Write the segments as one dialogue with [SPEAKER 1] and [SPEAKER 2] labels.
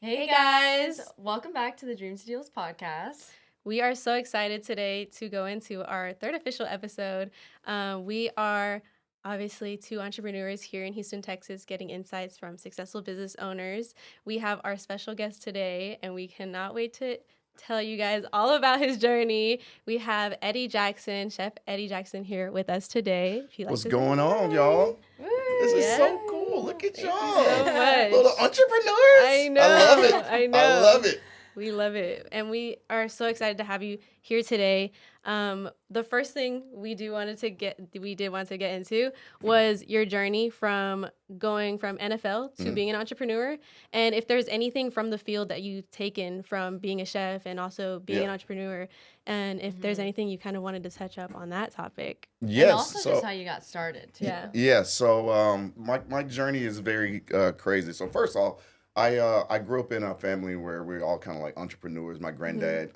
[SPEAKER 1] Hey guys, welcome back to the Dreams to Deals podcast.
[SPEAKER 2] We are so excited today to go into our third official episode. We are obviously two entrepreneurs here in Houston, Texas, getting insights from successful business owners. We have our special guest today, and we cannot wait to tell you guys all about his journey. We have Eddie Jackson, Chef Eddie Jackson, here with us today. If you like
[SPEAKER 3] What's
[SPEAKER 2] to
[SPEAKER 3] going
[SPEAKER 2] say
[SPEAKER 3] on,
[SPEAKER 2] hi.
[SPEAKER 3] y'all?
[SPEAKER 2] Woo,
[SPEAKER 3] This is
[SPEAKER 2] yeah.
[SPEAKER 3] so cool. Look at
[SPEAKER 2] Thank
[SPEAKER 3] y'all.
[SPEAKER 2] you so much.
[SPEAKER 3] Little entrepreneurs.
[SPEAKER 2] I know.
[SPEAKER 3] I love it.
[SPEAKER 2] I know.
[SPEAKER 3] I love it.
[SPEAKER 2] We love it. And we are so excited to have you here today. The first thing we did want to get into was your journey from going from NFL to being an entrepreneur. And if there's anything from the field that you've taken from being a chef and also being an entrepreneur, and if there's anything you kind of wanted to touch up on that topic.
[SPEAKER 3] Yes.
[SPEAKER 1] And also just how you got started too.
[SPEAKER 2] Yeah.
[SPEAKER 3] Yeah. So my journey is very crazy. So first of all, I grew up in a family where we're all kind of like entrepreneurs. My granddad,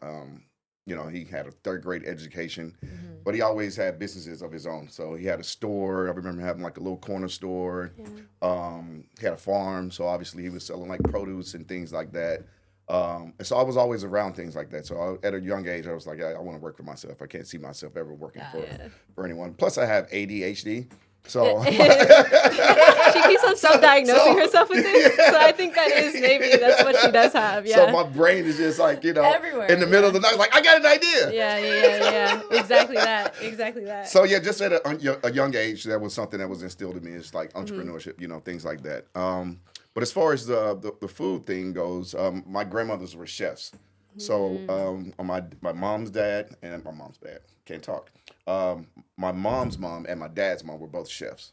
[SPEAKER 3] he had a third grade education, but he always had businesses of his own. So he had a store. I remember having like a little corner store. Yeah. He had a farm. So obviously he was selling like produce and things like that. And so I was always around things like that. So at a young age, I was like, I want to work for myself. I can't see myself ever working for anyone. Plus I have ADHD. So
[SPEAKER 2] she keeps on self-diagnosing herself with this. Yeah. So I think that's what she does have. Yeah.
[SPEAKER 3] So my brain is just like,
[SPEAKER 1] everywhere,
[SPEAKER 3] in the middle of the night, like, I got an idea.
[SPEAKER 2] Yeah. Exactly that.
[SPEAKER 3] So yeah, just at a young age, that was something that was instilled in me. It's like entrepreneurship, things like that. But as far as the food thing goes, my grandmothers were chefs. So my mom's dad and my mom's dad, can't talk. My mom's mom and my dad's mom were both chefs.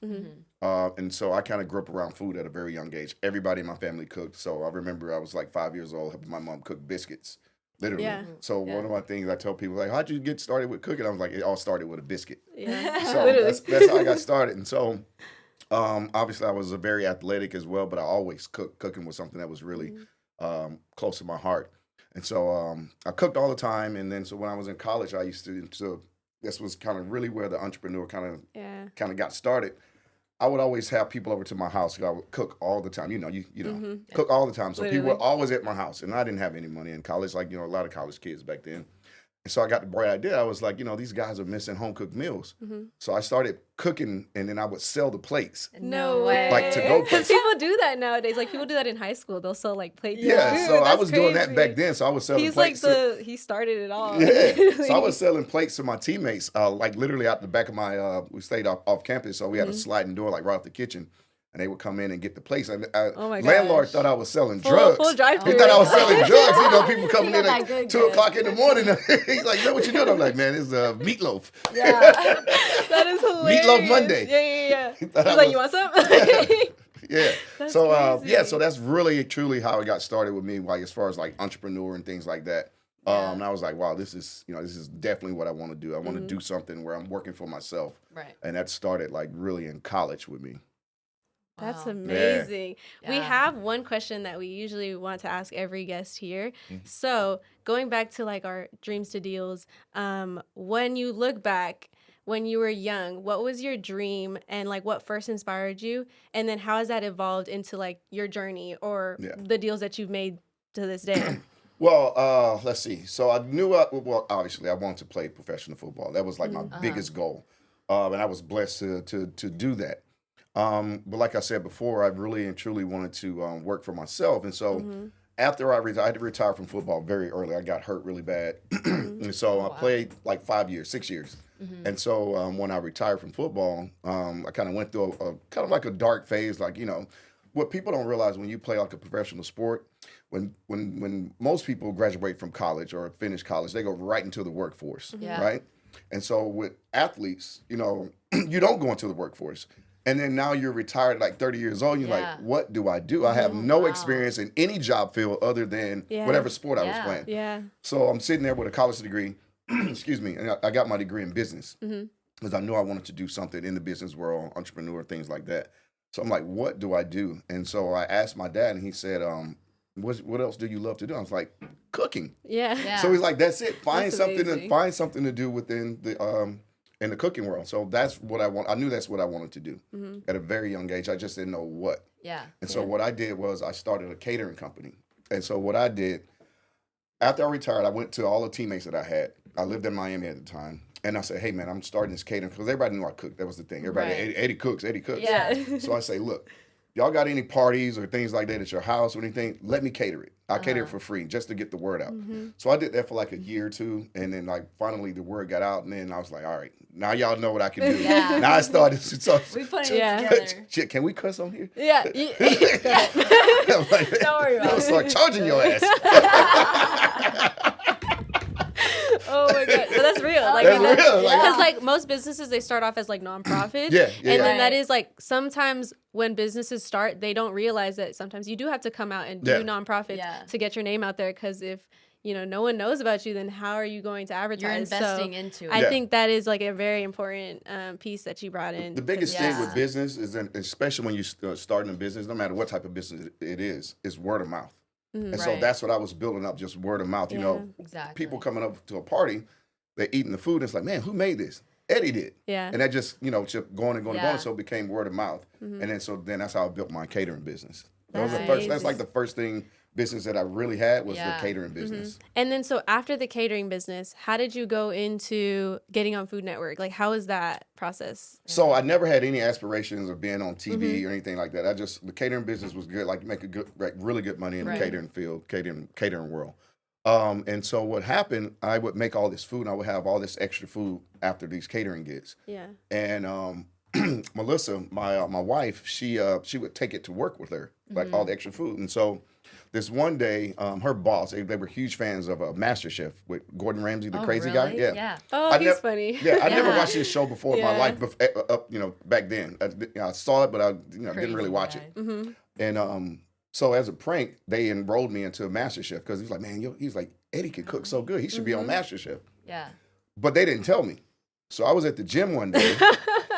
[SPEAKER 3] And so I kind of grew up around food at a very young age. Everybody in my family cooked. So I remember I was like 5 years old, helping my mom cook biscuits, literally. Yeah. So one of my things I tell people, like, how'd you get started with cooking? I was like, it all started with a biscuit. Yeah. So that's how I got started. And so obviously I was very athletic as well, but I always cooked. Cooking was something that was really close to my heart. And so I cooked all the time. And then so when I was in college, I used to this was kind of really where the entrepreneur kind of got started. I would always have people over to my house. I would cook all the time. Cook all the time. So people were always at my house, and I didn't have any money in college, like a lot of college kids back then. And so I got the bright idea. I was like, these guys are missing home cooked meals. So I started cooking, and then I would sell the plates.
[SPEAKER 2] No way.
[SPEAKER 3] Like to go plates.
[SPEAKER 2] Because people do that nowadays. Like people do that in high school. They'll sell like plates.
[SPEAKER 3] Yeah, so I was doing that back then. So I was selling plates.
[SPEAKER 2] He started it all.
[SPEAKER 3] Yeah. So I was selling plates to my teammates, like literally out the back of my, we stayed off campus. So we had a sliding door like right off the kitchen. And they would come in and get the plates. And landlord thought I was selling drugs.
[SPEAKER 2] Full drive-through.
[SPEAKER 3] He thought I was selling drugs. People coming in at 2 o'clock in the morning. He's like, what you doing? I'm like, man, it's meatloaf.
[SPEAKER 2] Yeah. That is hilarious.
[SPEAKER 3] Meatloaf Monday.
[SPEAKER 2] Yeah. He's like, you want some?
[SPEAKER 3] Yeah.
[SPEAKER 2] That's
[SPEAKER 3] so,
[SPEAKER 2] crazy.
[SPEAKER 3] so that's really, truly how it got started with me, like as far as like entrepreneur and things like that. And I was like, wow, this is definitely what I want to do. I want to do something where I'm working for myself.
[SPEAKER 1] Right.
[SPEAKER 3] And that started like really in college with me.
[SPEAKER 2] That's
[SPEAKER 1] Wow.
[SPEAKER 2] amazing.
[SPEAKER 1] Yeah.
[SPEAKER 2] We have one question that we usually want to ask every guest here. So going back to like our dreams to deals, when you look back, when you were young, what was your dream and like what first inspired you? And then how has that evolved into like your journey or the deals that you've made to this day?
[SPEAKER 3] Well, let's see. So I knew, obviously I wanted to play professional football. That was like my biggest goal. And I was blessed to do that. But like I said before, I really and truly wanted to work for myself. And so after I had to retire from football very early. I got hurt really bad. And so I played like 6 years. And so when I retired from football, I kind of went through a kind of like a dark phase. Like, what people don't realize when you play like a professional sport, when most people graduate from college or finish college, they go right into the workforce, right? And so with athletes, you don't go into the workforce. And then now you're retired, like 30 years old. You're like, what do? I have no experience in any job field other than whatever sport I was playing.
[SPEAKER 2] Yeah.
[SPEAKER 3] So I'm sitting there with a college degree, excuse me, and I got my degree in business because I knew I wanted to do something in the business world, entrepreneur, things like that. So I'm like, what do I do? And so I asked my dad, and he said, what else do you love to do? I was like, cooking.
[SPEAKER 2] Yeah.
[SPEAKER 3] So he's like, that's it. Find
[SPEAKER 2] That's
[SPEAKER 3] something
[SPEAKER 2] amazing.
[SPEAKER 3] to do within the in the cooking world. So that's what I want. I knew that's what I wanted to do at a very young age. I just didn't know what.
[SPEAKER 1] Yeah.
[SPEAKER 3] And so what I did was I started a catering company. And so what I did, after I retired, I went to all the teammates that I had. I lived in Miami at the time. And I said, hey, man, I'm starting this catering because everybody knew I cooked. That was the thing. Everybody,
[SPEAKER 1] Right.
[SPEAKER 3] Eddie cooks.
[SPEAKER 2] Yeah.
[SPEAKER 3] So I say, look, y'all got any parties or things like that at your house or anything? Let me cater it. I'll cater it for free just to get the word out. So I did that for like a year or two. And then like finally the word got out. And then I was like, all right, now y'all know what I can do.
[SPEAKER 1] Yeah.
[SPEAKER 3] Now I started. So,
[SPEAKER 1] We put it
[SPEAKER 2] Yeah.
[SPEAKER 1] together.
[SPEAKER 3] shit, can we cuss on here?
[SPEAKER 2] Yeah.
[SPEAKER 3] I'm like,
[SPEAKER 1] Don't worry about
[SPEAKER 3] I'll
[SPEAKER 1] it.
[SPEAKER 3] start charging your ass.
[SPEAKER 2] Oh my god, so that's real. Like,
[SPEAKER 3] That's real, like-
[SPEAKER 2] because like most businesses, they start off as like nonprofits.
[SPEAKER 3] Yeah,
[SPEAKER 2] And then
[SPEAKER 1] Right.
[SPEAKER 2] that is like sometimes when businesses start, they don't realize that sometimes you do have to come out and do
[SPEAKER 3] Yeah.
[SPEAKER 2] nonprofits
[SPEAKER 1] Yeah.
[SPEAKER 2] to get your name out there. Because if no one knows about you, then how are you going to advertise?
[SPEAKER 1] You're investing
[SPEAKER 2] so
[SPEAKER 1] into it.
[SPEAKER 2] I
[SPEAKER 3] Yeah.
[SPEAKER 2] think that is like a very important piece that you brought in.
[SPEAKER 3] The biggest
[SPEAKER 2] 'cause-
[SPEAKER 3] thing with business is, especially when you're starting a business, no matter what type of business it is word of mouth. And so
[SPEAKER 1] Right.
[SPEAKER 3] that's what I was building up, just word of mouth. You know,
[SPEAKER 1] Exactly.
[SPEAKER 3] people coming up to a party, they're eating the food, and it's like, man, who made this? Eddie did.
[SPEAKER 2] Yeah.
[SPEAKER 3] And that just, just going and going and
[SPEAKER 1] Yeah.
[SPEAKER 3] going, so it became word of mouth. And then that's how I built my catering business. That was
[SPEAKER 2] Nice.
[SPEAKER 3] that's like the first business that I really had was
[SPEAKER 1] Yeah.
[SPEAKER 3] the catering business.
[SPEAKER 2] And then so after the catering business, how did you go into getting on Food Network? Like, how was that process?
[SPEAKER 3] So I never had any aspirations of being on TV or anything like that. The catering business was good. Like you make really good money in
[SPEAKER 1] Right.
[SPEAKER 3] the catering field, catering world. And so what happened, I would make all this food and I would have all this extra food after these catering gigs.
[SPEAKER 2] Yeah.
[SPEAKER 3] And Melissa, my wife, she would take it to work with her, like all the extra food. And so this one day, her boss, they were huge fans of MasterChef with Gordon Ramsay, the crazy guy.
[SPEAKER 1] really?
[SPEAKER 3] Yeah.
[SPEAKER 2] Oh,
[SPEAKER 3] I
[SPEAKER 2] he's
[SPEAKER 3] nev-
[SPEAKER 2] funny.
[SPEAKER 3] Yeah, I never
[SPEAKER 1] Yeah.
[SPEAKER 3] watched this show before in my
[SPEAKER 2] Yeah.
[SPEAKER 3] life, back then. I saw it, but I didn't really watch it.
[SPEAKER 2] Mm-hmm.
[SPEAKER 3] And so as a prank, they enrolled me into MasterChef because he's like, man, he's like, Eddie can cook so good. He should be on MasterChef.
[SPEAKER 1] Yeah.
[SPEAKER 3] But they didn't tell me. So I was at the gym one day.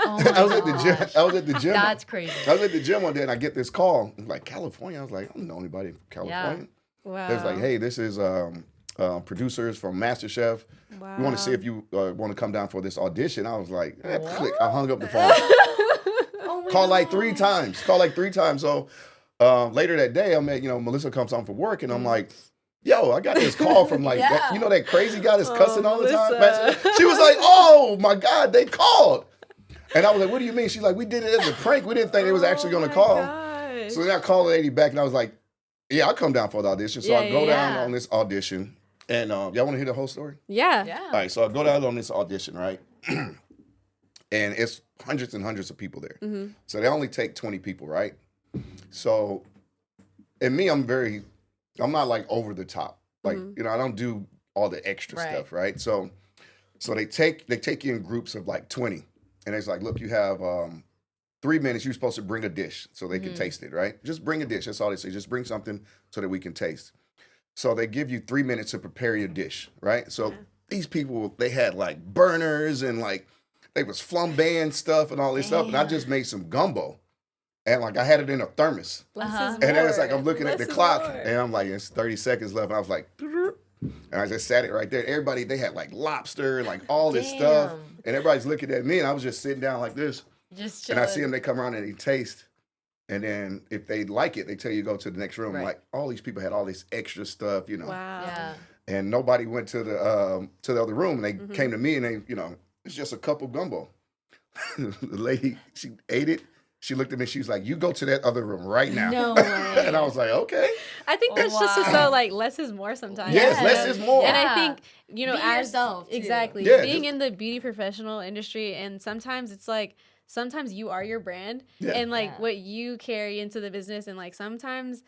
[SPEAKER 1] Oh my
[SPEAKER 3] I was at the gym.
[SPEAKER 1] gosh.
[SPEAKER 3] I was at the gym.
[SPEAKER 1] That's crazy.
[SPEAKER 3] I was at the gym one day and I get this call. I'm like, California? I was like, I don't know anybody from California.
[SPEAKER 2] Wow.
[SPEAKER 3] They was like, hey, this is producers from MasterChef.
[SPEAKER 2] Wow.
[SPEAKER 3] We want to see if you want to come down for this audition. I was like, click. I hung up the phone.
[SPEAKER 1] Oh my
[SPEAKER 3] Called like
[SPEAKER 1] gosh.
[SPEAKER 3] 3 times. So later that day, I'm at, Melissa comes home from work and I'm like, yo, I got this call from like,
[SPEAKER 1] Yeah.
[SPEAKER 3] that crazy guy that's cussing all the time.
[SPEAKER 2] Melissa.
[SPEAKER 3] She was like, oh my God, they called. And I was like, what do you mean? She's like, we did it as a prank. We didn't think they was actually going to call.
[SPEAKER 2] Gosh.
[SPEAKER 3] So then I called the lady back and I was like, yeah, I'll come down for the audition. So I go down
[SPEAKER 1] yeah.
[SPEAKER 3] on this audition. And y'all want to hear the whole story?
[SPEAKER 2] Yeah.
[SPEAKER 1] Yeah.
[SPEAKER 3] All right, so I go down on this audition, right? And it's hundreds and hundreds of people there.
[SPEAKER 2] Mm-hmm.
[SPEAKER 3] So they only take 20 people, right? So, and me, I'm not like over the top. Like, I don't do all the extra
[SPEAKER 1] Right.
[SPEAKER 3] stuff, right? So they take you in groups of like 20. And it's like, look, you have 3 minutes. You're supposed to bring a dish so they can taste it, right? Just bring a dish. That's all they say. Just bring something so that we can taste. So they give you 3 minutes to prepare your dish, right? So these people, they had like burners and like they was flambeing stuff and all this stuff. And I just made some gumbo. And like I had it in a thermos. And then it's like I'm looking at the clock and I'm like, it's 30 seconds left. And I was like, and I just sat it right there. Everybody, they had like lobster and like all this stuff.
[SPEAKER 1] Damn.
[SPEAKER 3] And everybody's looking at me and I was just sitting down like this.
[SPEAKER 1] Just
[SPEAKER 3] And I see them,
[SPEAKER 1] chilling.
[SPEAKER 3] they come around and they taste. And then if they like it, they tell you to go to the next room.
[SPEAKER 1] Right.
[SPEAKER 3] Like all these people had all this extra stuff,
[SPEAKER 2] Wow.
[SPEAKER 1] Yeah.
[SPEAKER 3] and nobody went to the other room. And they came to me and they, it's just a cup of gumbo. The lady, she ate it. She looked at me. She was like, "You go to that other room right now."
[SPEAKER 1] No way.
[SPEAKER 3] And I was like, "Okay."
[SPEAKER 2] I think that's just
[SPEAKER 1] Wow.
[SPEAKER 2] so like less is more sometimes.
[SPEAKER 3] Yes,
[SPEAKER 1] Yeah.
[SPEAKER 3] less is more.
[SPEAKER 2] And
[SPEAKER 1] Yeah.
[SPEAKER 2] I think,
[SPEAKER 1] Be
[SPEAKER 2] as
[SPEAKER 1] yourself, too.
[SPEAKER 2] exactly
[SPEAKER 3] Yeah,
[SPEAKER 2] being
[SPEAKER 3] just-
[SPEAKER 2] in the beauty professional industry, and sometimes it's like sometimes you are your brand
[SPEAKER 3] Yeah.
[SPEAKER 2] and like
[SPEAKER 1] Yeah.
[SPEAKER 2] what you carry into the business, and like sometimes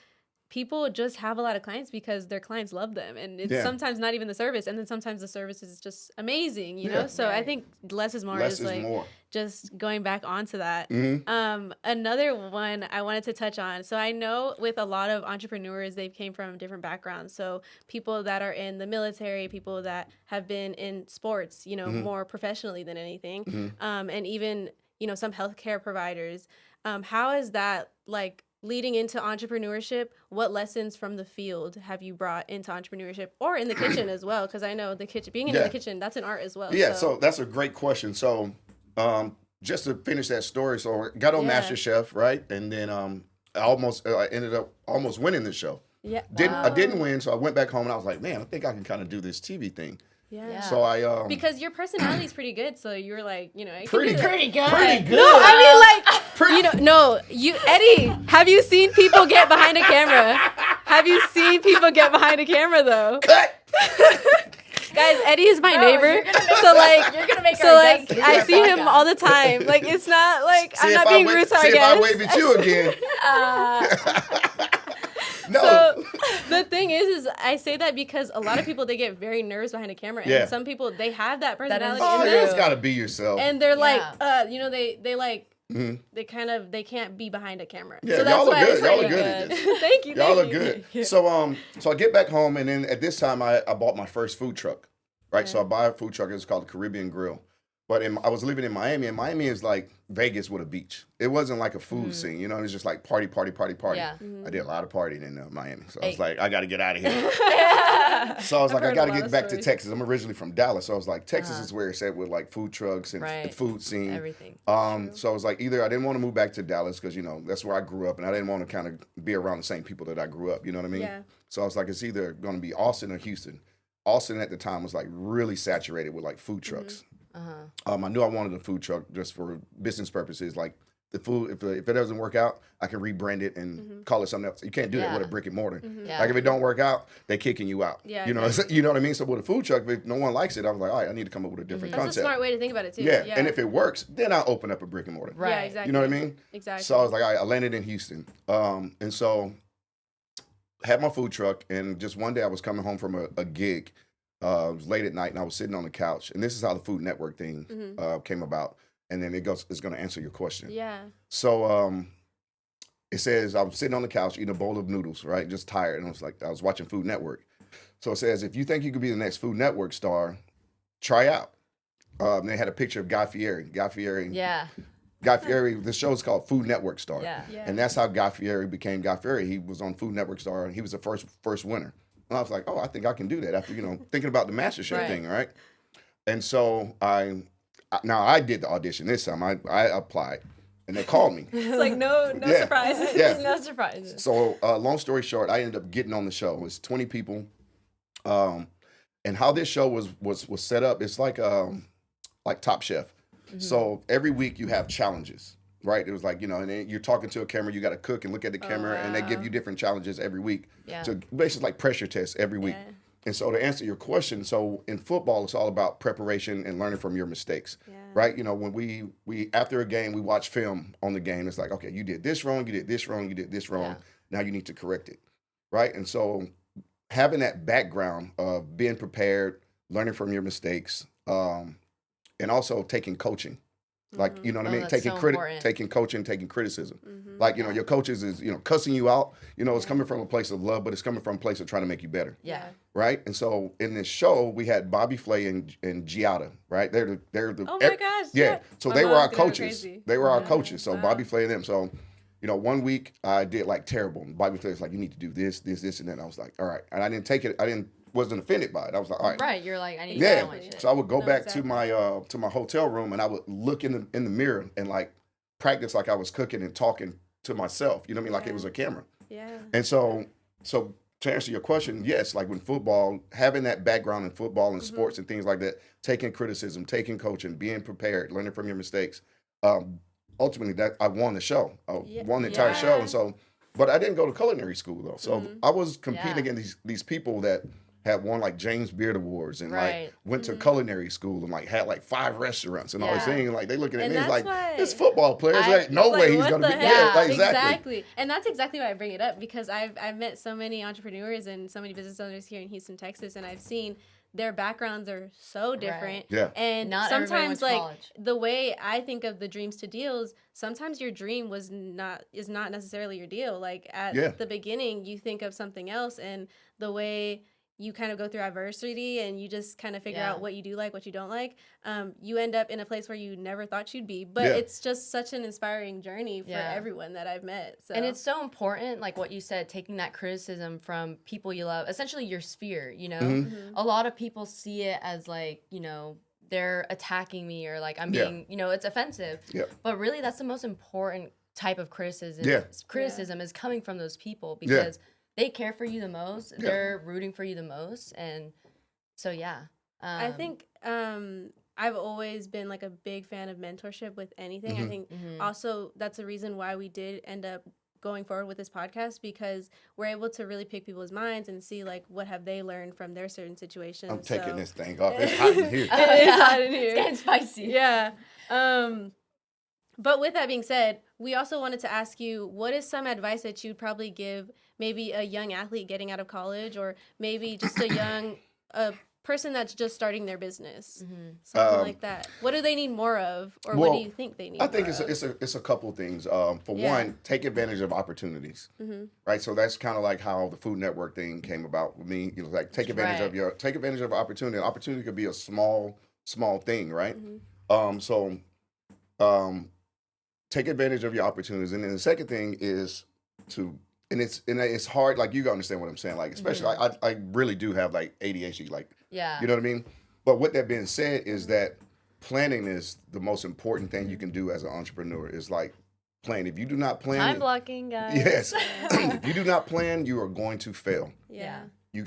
[SPEAKER 2] people just have a lot of clients because their clients love them, and it's
[SPEAKER 3] Yeah.
[SPEAKER 2] sometimes not even the service, and then sometimes the service is just amazing, you know.
[SPEAKER 3] Yeah.
[SPEAKER 2] So I
[SPEAKER 1] Right.
[SPEAKER 2] think less is more
[SPEAKER 3] Less
[SPEAKER 2] is
[SPEAKER 3] is
[SPEAKER 2] like
[SPEAKER 3] more.
[SPEAKER 2] just going back onto that.
[SPEAKER 3] Mhm.
[SPEAKER 2] Another one I wanted to touch on. So I know with a lot of entrepreneurs, they came from different backgrounds. So people that are in the military, people that have been in sports, more professionally than anything, and even some healthcare providers. How is that like leading into entrepreneurship? What lessons from the field have you brought into entrepreneurship, or in the kitchen as well? Because I know the kitchen, being in
[SPEAKER 3] Yeah.
[SPEAKER 2] the kitchen, that's an art as well.
[SPEAKER 3] Yeah, so that's a great question. So, just to finish that story, so I got on
[SPEAKER 2] Yeah.
[SPEAKER 3] MasterChef, right? And then I ended up almost winning the show.
[SPEAKER 2] Yeah.
[SPEAKER 3] I didn't win, so I went back home and I was like, man, I think I can kind of do this TV thing.
[SPEAKER 2] Yeah.
[SPEAKER 3] So I
[SPEAKER 2] because your personality is pretty good, so you were like, you know,
[SPEAKER 3] pretty good.
[SPEAKER 1] Pretty good.
[SPEAKER 2] No, I mean like Eddie, have you seen people get behind a camera? Have you seen people get behind a camera though?
[SPEAKER 3] Cut.
[SPEAKER 2] Guys, Eddie is my neighbor,
[SPEAKER 1] you're gonna make
[SPEAKER 2] I see him all the time. Like it's not like I'm not being rude to our
[SPEAKER 3] guests. See if I wave at you again. No.
[SPEAKER 2] So the thing is I say that because a lot of people, they get very nervous behind a camera, and some people, they have that personality.
[SPEAKER 3] Oh,
[SPEAKER 2] in
[SPEAKER 3] yeah,
[SPEAKER 2] them.
[SPEAKER 3] it's got to be yourself.
[SPEAKER 2] And they're like, they like. Mm-hmm. They can't be behind a camera.
[SPEAKER 3] Yeah,
[SPEAKER 2] so that's
[SPEAKER 3] y'all look
[SPEAKER 2] why
[SPEAKER 3] good. Y'all look
[SPEAKER 2] good
[SPEAKER 3] at this.
[SPEAKER 2] Thank you.
[SPEAKER 3] Y'all look good. So I get back home, and then at this time I bought my first food truck. Right, so I buy a food truck. It's called the Caribbean Grill. But I was living in Miami, and Miami is like Vegas with a beach. It wasn't like a food scene, you know. It was just like party.
[SPEAKER 1] Yeah.
[SPEAKER 3] I did a lot of partying in Miami, so I was like, I got to get out of here. So I was like, I got to get back to Texas. I'm originally from Dallas, so I was like, Texas is where it's at with like food trucks and the food scene,
[SPEAKER 1] everything.
[SPEAKER 3] So I was like, either I didn't want to move back to Dallas because that's where I grew up, and I didn't want to kind of be around the same people that I grew up. You know what I mean?
[SPEAKER 2] Yeah.
[SPEAKER 3] So I was like, it's either going to be Austin or Houston. Austin at the time was like really saturated with like food trucks. I knew I wanted a food truck just for business purposes. Like the food, if it doesn't work out, I can rebrand it and call it something else. You can't do that with a brick and mortar.
[SPEAKER 1] Yeah.
[SPEAKER 3] Like if it don't work out, they're kicking you out.
[SPEAKER 2] Yeah,
[SPEAKER 3] you know what I mean? So with a food truck, if no one likes it, I was like, all right, I need to come up with a different
[SPEAKER 2] That's
[SPEAKER 3] concept.
[SPEAKER 2] a smart way to think about it too.
[SPEAKER 3] Yeah. And if it works, then I'll open up a brick and mortar.
[SPEAKER 1] Right.
[SPEAKER 2] Yeah, exactly.
[SPEAKER 3] You know what I mean?
[SPEAKER 2] Exactly.
[SPEAKER 3] So I was like, all right, I landed in Houston. And so had my food truck, and just one day I was coming home from a gig. It was late at night, and I was sitting on the couch, and this is how the Food Network thing came about. And then it's going to answer your question.
[SPEAKER 2] Yeah.
[SPEAKER 3] So it says I was sitting on the couch eating a bowl of noodles, right, just tired, and I was watching Food Network. So it says, if you think you could be the next Food Network star, try out. They had a picture of Guy Fieri.
[SPEAKER 1] Yeah.
[SPEAKER 3] Guy Fieri. The show is called Food Network Star.
[SPEAKER 1] Yeah.
[SPEAKER 3] And that's how Guy Fieri became Guy Fieri. He was on Food Network Star, and he was the first winner. And I was like, oh, I think I can do that after, thinking about the MasterChef thing, right? And so I did the audition this time. I applied, and they called me.
[SPEAKER 2] It's like no surprises.
[SPEAKER 3] Yeah.
[SPEAKER 1] No surprises.
[SPEAKER 3] So long story short, I ended up getting on the show. It was 20 people. And how this show was set up, it's like Top Chef. So every week you have challenges. Right, it was like, and then you're talking to a camera, you got to cook and look at the camera, and they give you different challenges every week.
[SPEAKER 1] Yeah.
[SPEAKER 3] So basically like pressure tests every week.
[SPEAKER 2] Yeah.
[SPEAKER 3] And so to answer your question, so in football, it's all about preparation and learning from your mistakes.
[SPEAKER 2] Yeah.
[SPEAKER 3] Right? When we after a game, we watch film on the game. It's like, okay, you did this wrong, you did this wrong, you did this wrong.
[SPEAKER 1] Yeah.
[SPEAKER 3] Now you need to correct it. Right? And so having that background of being prepared, learning from your mistakes, and also taking coaching. Like, you know what I mean? Taking taking coaching, taking criticism. Like, your coaches is, cussing you out. It's coming from a place of love, but it's coming from a place of trying to make you better.
[SPEAKER 1] Yeah.
[SPEAKER 3] Right? And so in this show, we had Bobby Flay and Giada, right? They're the
[SPEAKER 2] Oh my gosh.
[SPEAKER 3] Yeah. So
[SPEAKER 2] My
[SPEAKER 3] they were
[SPEAKER 2] mom's
[SPEAKER 3] our
[SPEAKER 2] gonna go
[SPEAKER 3] coaches.
[SPEAKER 2] crazy.
[SPEAKER 3] They were our coaches. So
[SPEAKER 2] Wow.
[SPEAKER 3] Bobby Flay and them. So, one week I did like terrible. And Bobby Flay was like, you need to do this, this, this, and that. And I was like, all right. And I didn't take it. Wasn't offended by it. I was like, all right.
[SPEAKER 1] Right. You're like, I need to
[SPEAKER 3] Yeah.
[SPEAKER 1] challenge it.
[SPEAKER 3] So I would go back
[SPEAKER 2] exactly.
[SPEAKER 3] to my hotel room, and I would look in the mirror and like practice like I was cooking and talking to myself. You know what I mean? Like it was a camera.
[SPEAKER 2] Yeah.
[SPEAKER 3] And so to answer your question, yes, like when football, having that background in football and sports and things like that, taking criticism, taking coaching, being prepared, learning from your mistakes. Ultimately, that I won the show. I won the entire show, and so. But I didn't go to culinary school though, so I was competing against these people that had won like James Beard Awards and like went to culinary school and like had like 5 restaurants and all this thing, and like they looking at
[SPEAKER 2] And
[SPEAKER 3] me
[SPEAKER 2] that's
[SPEAKER 3] like
[SPEAKER 2] why
[SPEAKER 3] this football player. Like no way he's gonna be.
[SPEAKER 2] heck?
[SPEAKER 3] Yeah, exactly.
[SPEAKER 2] And that's exactly why I bring it up, because I've met so many entrepreneurs and so many business owners here in Houston, Texas, and I've seen their backgrounds are so different.
[SPEAKER 3] Yeah.
[SPEAKER 2] And
[SPEAKER 1] Not everybody went
[SPEAKER 2] sometimes
[SPEAKER 1] to
[SPEAKER 2] like
[SPEAKER 1] college.
[SPEAKER 2] the way I think of the dreams to deals, sometimes your dream is not necessarily your deal. Like at the beginning you think of something else, and the way you kind of go through adversity and you just kind of figure out what you do like, what you don't like, you end up in a place where you never thought you'd be. But it's just such an inspiring journey for everyone that I've met. So. And
[SPEAKER 1] it's so important, like what you said, taking that criticism from people you love, essentially your sphere, A lot of people see it as like, they're attacking me or like I'm being, it's offensive.
[SPEAKER 3] Yeah.
[SPEAKER 1] But really that's the most important type of criticism.
[SPEAKER 3] Yeah.
[SPEAKER 1] Criticism is coming from those people because they care for you the most.
[SPEAKER 3] Yeah.
[SPEAKER 1] They're rooting for you the most. And so, yeah.
[SPEAKER 2] I think I've always been like a big fan of mentorship with anything. I think also that's the reason why we did end up going forward with this podcast, because we're able to really pick people's minds and see like what have they learned from their certain situations.
[SPEAKER 3] I'm taking this thing off. It's hot in here.
[SPEAKER 2] It is hot in here.
[SPEAKER 1] It's getting spicy.
[SPEAKER 2] Yeah. But with that being said, we also wanted to ask you, what is some advice that you'd probably give maybe a young athlete getting out of college, or maybe just a person that's just starting their business, something like that? What do they need more of, or what do you think they need?
[SPEAKER 3] I think it's a couple things. For one, take advantage of opportunities, right? So that's kind of like how the Food Network thing came about with me. You know, like take advantage of opportunity. Opportunity could be a small thing, right? Take advantage of your opportunities, and then the second thing is and it's hard. Like, you gotta understand what I'm saying. Like, especially I really do have like ADHD. Like, you know what I mean. But with that being said, is that planning is the most important thing you can do as an entrepreneur. Is like plan. If you do not plan,
[SPEAKER 1] time blocking, guys.
[SPEAKER 3] Yes. If you do not plan, you are going to fail.
[SPEAKER 2] Yeah.
[SPEAKER 3] You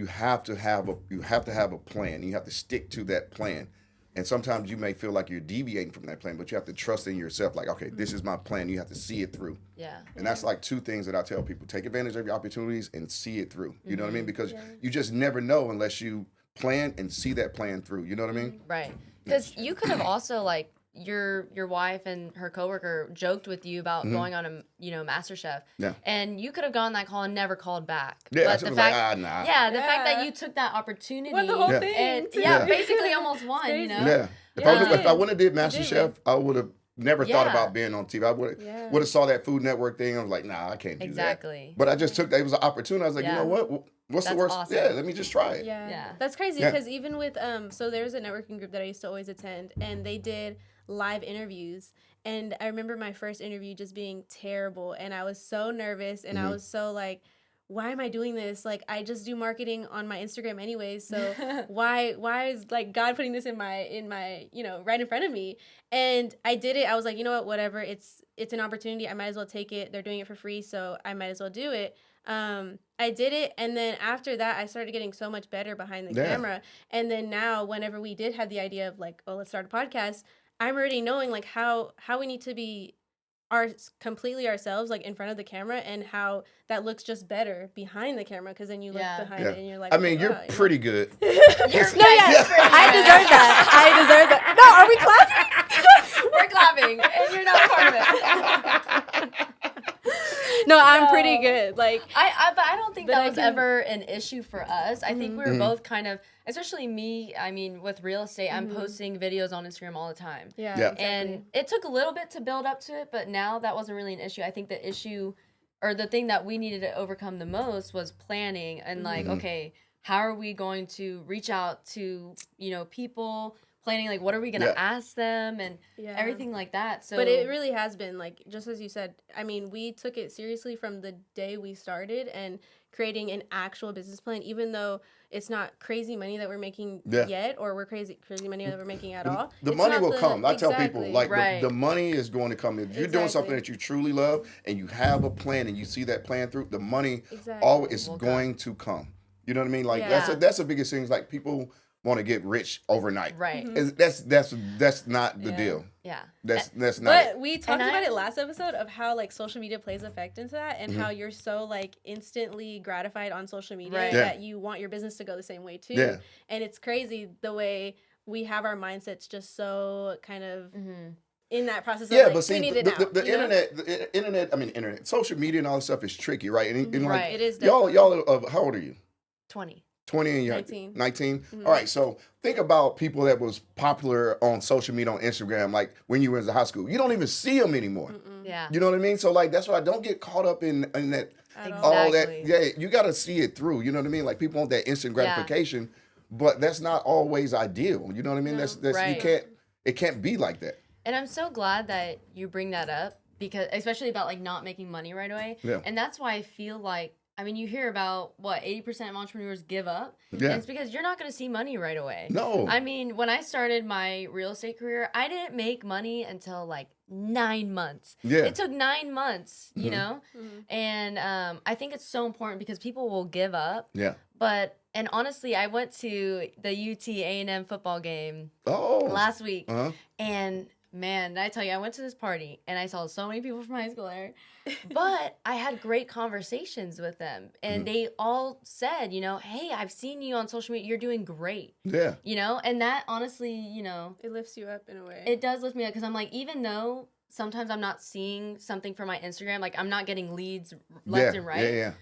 [SPEAKER 3] have to have a plan. You have to stick to that plan. And sometimes you may feel like you're deviating from that plan, but you have to trust in yourself. Like, okay, this is my plan. You have to see it through.
[SPEAKER 1] Yeah.
[SPEAKER 3] And that's like two things that I tell people. Take advantage of your opportunities and see it through. You know what I mean? Because you just never know unless you plan and see that plan through. You know what I mean?
[SPEAKER 1] Right. Because you could have also, like, your wife and her coworker joked with you about going on a MasterChef, and you could have gone that call and never called back.
[SPEAKER 3] Yeah,
[SPEAKER 1] but the fact,
[SPEAKER 3] nah.
[SPEAKER 1] the fact that you took that opportunity,
[SPEAKER 2] won the whole thing,
[SPEAKER 1] and basically almost won. You know,
[SPEAKER 3] yeah. If I wouldn't have did MasterChef, I would have never thought about being on TV. I would have saw that Food Network thing. I was like, nah, I can't do that.
[SPEAKER 1] Exactly.
[SPEAKER 3] But I just took that. It was an opportunity. I was like, you know what? What's the worst?
[SPEAKER 1] Awesome.
[SPEAKER 3] Yeah, let me just try it.
[SPEAKER 2] Yeah. That's crazy, because even with so there's a networking group that I used to always attend, and they did live interviews, and I remember my first interview just being terrible, and I was so nervous, and I was so like, why am I doing this? Like, I just do marketing on my Instagram anyways, so why is like God putting this in my right in front of me? And I did it. I was like, you know what, whatever, it's an opportunity, I might as well take it. They're doing it for free, so I might as well do it. I did it, and then after that I started getting so much better behind the camera. And then now, whenever we did have the idea of like, oh, let's start a podcast, I'm already knowing like how we need to be completely ourselves, like in front of the camera, and how that looks just better behind the camera, because then you look behind it and you're like,
[SPEAKER 3] I mean, you're pretty good.
[SPEAKER 2] I deserve that. No, are we clapping?
[SPEAKER 1] we're clapping, and you're not part of it.
[SPEAKER 2] No, I'm pretty good. Like,
[SPEAKER 1] but I don't think that was ever an issue for us. I think we were both kind of, especially me. I mean, with real estate, I'm posting videos on Instagram all the time.
[SPEAKER 2] Yeah.
[SPEAKER 1] Exactly. And it took a little bit to build up to it, but now that wasn't really an issue. I think the issue, or the thing that we needed to overcome the most, was planning and like, okay, how are we going to reach out to people? Planning, like, what are we gonna ask them, and everything like that. So,
[SPEAKER 2] but it really has been, like, just as you said, I mean, we took it seriously from the day we started, and creating an actual business plan, even though it's not crazy money that we're making yet, or we're crazy money that we're making at all.
[SPEAKER 3] The money will come. I tell people, like, the money is going to come. If you're doing something that you truly love, and you have a plan, and you see that plan through, the money always is going to come. You know what I mean? Like, that's the biggest thing. Like, people want to get rich overnight.
[SPEAKER 1] Right.
[SPEAKER 3] That's not the deal.
[SPEAKER 1] Yeah.
[SPEAKER 3] That's not.
[SPEAKER 2] But we talked about it last episode of how like social media plays effect into that, and how you're so like instantly gratified on social media that you want your business to go the same way too. Yeah. And it's crazy the way we have our mindsets just so kind of in that process of like,
[SPEAKER 3] but see,
[SPEAKER 2] we need it now.
[SPEAKER 3] The internet, social media and all this stuff is tricky, right? And like,
[SPEAKER 2] it is
[SPEAKER 3] y'all how old are you?
[SPEAKER 1] 20.
[SPEAKER 3] 20 and you're
[SPEAKER 2] 19.
[SPEAKER 3] 19? All right, so think about people that was popular on social media, on Instagram, like when you were in high school. You don't even see them anymore.
[SPEAKER 1] Yeah.
[SPEAKER 3] You know what I mean? So like, that's why I don't get caught up in that, all that. Yeah, you got to see it through. You know what I mean? Like, people want that instant gratification, but that's not always ideal. You know what I mean? That's it can't be like that.
[SPEAKER 1] And I'm so glad that you bring that up, because especially about like not making money right away.
[SPEAKER 3] Yeah.
[SPEAKER 1] And that's why I feel like I mean, you hear about what 80% of entrepreneurs give up.
[SPEAKER 3] Yeah.
[SPEAKER 1] And it's because you're not going to see money right away.
[SPEAKER 3] No.
[SPEAKER 1] I mean, when I started my real estate career, I didn't make money until like 9 months.
[SPEAKER 3] Yeah.
[SPEAKER 1] It took 9 months, you know? And I think it's so important because people will give up.
[SPEAKER 3] Yeah.
[SPEAKER 1] And honestly, I went to the UT A&M football game
[SPEAKER 3] Oh.
[SPEAKER 1] last week. And man, did I tell you, I went to this party and I saw so many people from high school there. But I had great conversations with them. And they all said, you know, hey, I've seen you on social media. You're doing great.
[SPEAKER 3] Yeah.
[SPEAKER 1] You know, and that honestly, you know,
[SPEAKER 2] It lifts you up in a way.
[SPEAKER 1] it does lift me up because I'm like, even though sometimes I'm not seeing something from my Instagram, like I'm not getting leads left and right.
[SPEAKER 3] Yeah.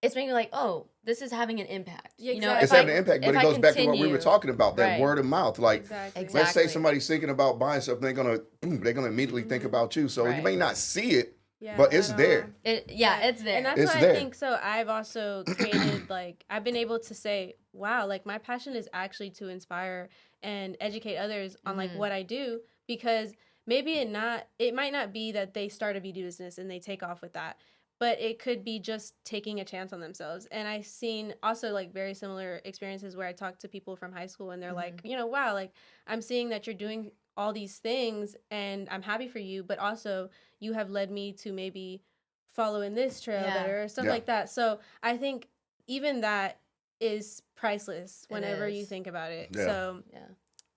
[SPEAKER 1] It's making me like, oh, this is having an impact.
[SPEAKER 2] Yeah,
[SPEAKER 1] You know,
[SPEAKER 2] exactly.
[SPEAKER 3] It's having an impact, but it goes back to what we were talking about, that
[SPEAKER 1] Right.
[SPEAKER 3] word of mouth. Like,
[SPEAKER 2] Exactly.
[SPEAKER 3] let's say
[SPEAKER 1] Exactly.
[SPEAKER 3] somebody's thinking about buying something, they're gonna immediately think about you. So you
[SPEAKER 1] Right.
[SPEAKER 3] may not see it,
[SPEAKER 2] Yeah,
[SPEAKER 3] but it's
[SPEAKER 2] at
[SPEAKER 3] there.
[SPEAKER 2] all.
[SPEAKER 1] it's there.
[SPEAKER 2] And that's
[SPEAKER 3] It's
[SPEAKER 2] why
[SPEAKER 3] there.
[SPEAKER 2] I think so. I've also created, like, I've been able to say, wow, like, my passion is actually to inspire and educate others on, like, what I do, because maybe it might not be that they start a beauty business and they take off with that, but it could be just taking a chance on themselves. And I've seen also, like, very similar experiences where I talk to people from high school and they're like, you know, wow, like, I'm seeing that you're doing all these things and I'm happy for you, but also you have led me to maybe follow in this trail better or stuff like that. So I think even that is priceless whenever you think about it.
[SPEAKER 3] Yeah.
[SPEAKER 2] So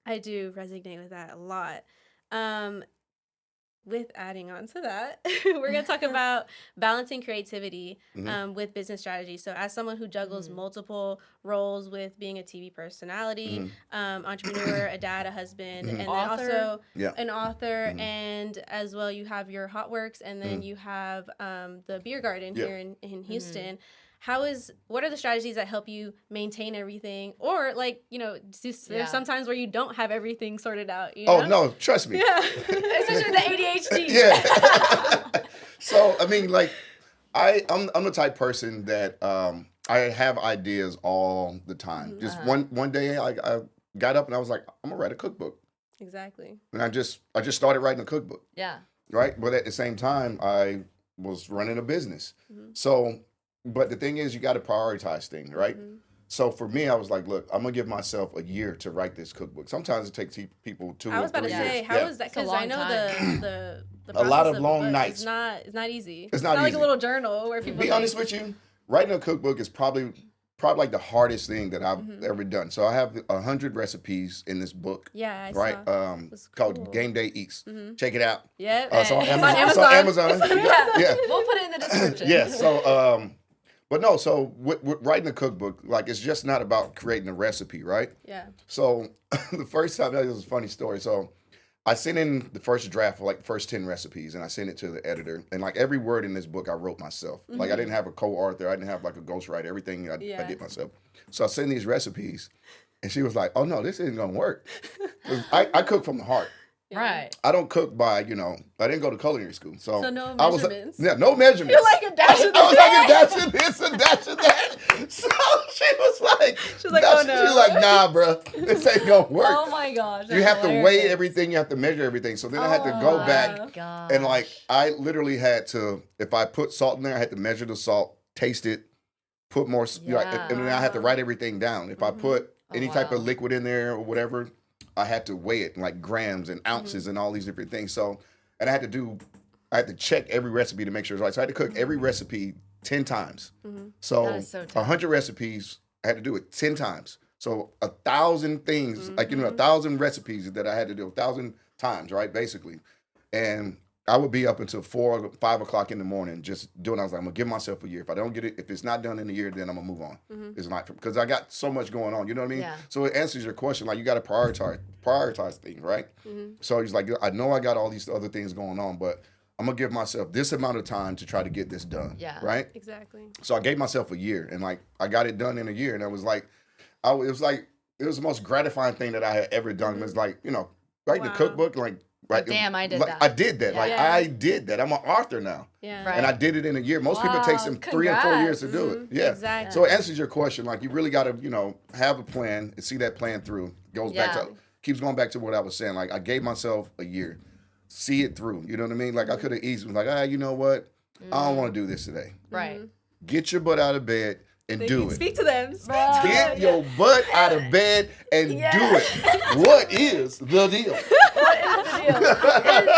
[SPEAKER 2] I do resonate with that a lot. With adding on to that, we're going to talk about balancing creativity with business strategy. So as someone who juggles multiple roles with being a TV personality, entrepreneur, a dad, a husband, and then also an author, and as well you have your Hot Works, and then you have the beer garden here in Houston. What are the strategies that help you maintain everything? Or, like, you know, there's sometimes where you don't have everything sorted out, you know?
[SPEAKER 3] Oh, no, trust me.
[SPEAKER 2] Yeah.
[SPEAKER 1] Especially the ADHD.
[SPEAKER 3] Yeah. So, I mean, like, I'm the type person that I have ideas all the time. Just one day I got up and I was like, I'm going to write a cookbook.
[SPEAKER 2] Exactly.
[SPEAKER 3] And I just started writing a cookbook.
[SPEAKER 1] Yeah.
[SPEAKER 3] Right? But at the same time, I was running a business. So, but the thing is, you got to prioritize things, right? So for me, I was like, look, I'm going to give myself a year to write this cookbook. Sometimes it takes people 2 or 3 years.
[SPEAKER 2] I was about to say, how is that? Because I know the
[SPEAKER 3] a lot of
[SPEAKER 2] process
[SPEAKER 3] long
[SPEAKER 2] book
[SPEAKER 3] nights.
[SPEAKER 2] It's not easy.
[SPEAKER 3] It's not
[SPEAKER 2] like
[SPEAKER 3] easy.
[SPEAKER 2] a little journal where people
[SPEAKER 3] Be honest with you, writing a cookbook is probably like the hardest thing that I've ever done. So I have 100 recipes in this book.
[SPEAKER 2] Yeah, I
[SPEAKER 3] right?
[SPEAKER 2] saw.
[SPEAKER 3] Called Game Day Eats. Check it out.
[SPEAKER 2] Yep.
[SPEAKER 3] It's on Amazon.
[SPEAKER 2] It's on
[SPEAKER 3] Amazon. Yeah.
[SPEAKER 1] We'll put it in the description.
[SPEAKER 3] Yeah. So, but no. So with writing a cookbook, like, it's just not about creating a recipe, right?
[SPEAKER 2] Yeah.
[SPEAKER 3] So the first time, this was a funny story. So I sent in the first draft for like the first 10 recipes, and I sent it to the editor. And like every word in this book, I wrote myself. Like I didn't have a co-author. I didn't have like a ghostwriter. Everything I did myself. So I sent these recipes, and she was like, "Oh no, this isn't gonna work." 'Cause I cook from the heart.
[SPEAKER 1] Right.
[SPEAKER 3] I don't cook by, I didn't go to culinary school. So
[SPEAKER 2] no
[SPEAKER 3] I was,
[SPEAKER 2] measurements?
[SPEAKER 3] no measurements.
[SPEAKER 2] You're like a dash of
[SPEAKER 3] I was like a dash of this and dash of that. So she was like,
[SPEAKER 2] oh no.
[SPEAKER 3] She was like, nah, bro, this ain't gonna work.
[SPEAKER 1] Oh my gosh.
[SPEAKER 3] You have to weigh everything. You have to measure everything. So then I had to go back
[SPEAKER 1] Gosh.
[SPEAKER 3] and like, I literally had to, if I put salt in there, I had to measure the salt, taste it, put more, and then I had to write everything down. If I put any type of liquid in there or whatever, I had to weigh it in like grams and ounces and all these different things. So, and I had to check every recipe to make sure it's right. So I had to cook every recipe 10 times. So,
[SPEAKER 1] That is so tough.
[SPEAKER 3] 100 recipes, I had to do it 10 times. So 1,000 things, like, 1,000 recipes that I had to do 1,000 times, right? Basically. And I would be up until 4 or 5 o'clock in the morning just doing. I was like, I'm gonna give myself a year. If I don't get it, if it's not done in a year, then I'm gonna move on. It's not, because I got so much going on. You know what I mean?
[SPEAKER 1] Yeah.
[SPEAKER 3] So it answers your question. Like, you got to prioritize things, right? So he's like, I know I got all these other things going on, but I'm gonna give myself this amount of time to try to get this done.
[SPEAKER 1] Yeah.
[SPEAKER 3] Right.
[SPEAKER 2] Exactly.
[SPEAKER 3] So I gave myself a year, and like I got it done in a year, and I was like, it was the most gratifying thing that I had ever done. It was like, writing a cookbook, like. Right.
[SPEAKER 1] Damn, I did that.
[SPEAKER 3] I did that.
[SPEAKER 1] Yeah.
[SPEAKER 3] Like, I did that. I'm an author now.
[SPEAKER 2] Yeah.
[SPEAKER 1] Right.
[SPEAKER 3] And I did it in a year. Most people it takes them 3 and 4 years to do it. Yeah.
[SPEAKER 2] Exactly.
[SPEAKER 3] So it answers your question. Like, you really got to, have a plan and see that plan through. Keeps going back to what I was saying. Like, I gave myself a year. See it through. You know what I mean? Like, I could have easily been like, you know what? I don't want to do this today.
[SPEAKER 1] Right.
[SPEAKER 3] Get your butt out of bed and do it.
[SPEAKER 2] Speak to them.
[SPEAKER 3] Get your butt out of bed and do it. What is the deal?
[SPEAKER 1] What is the deal?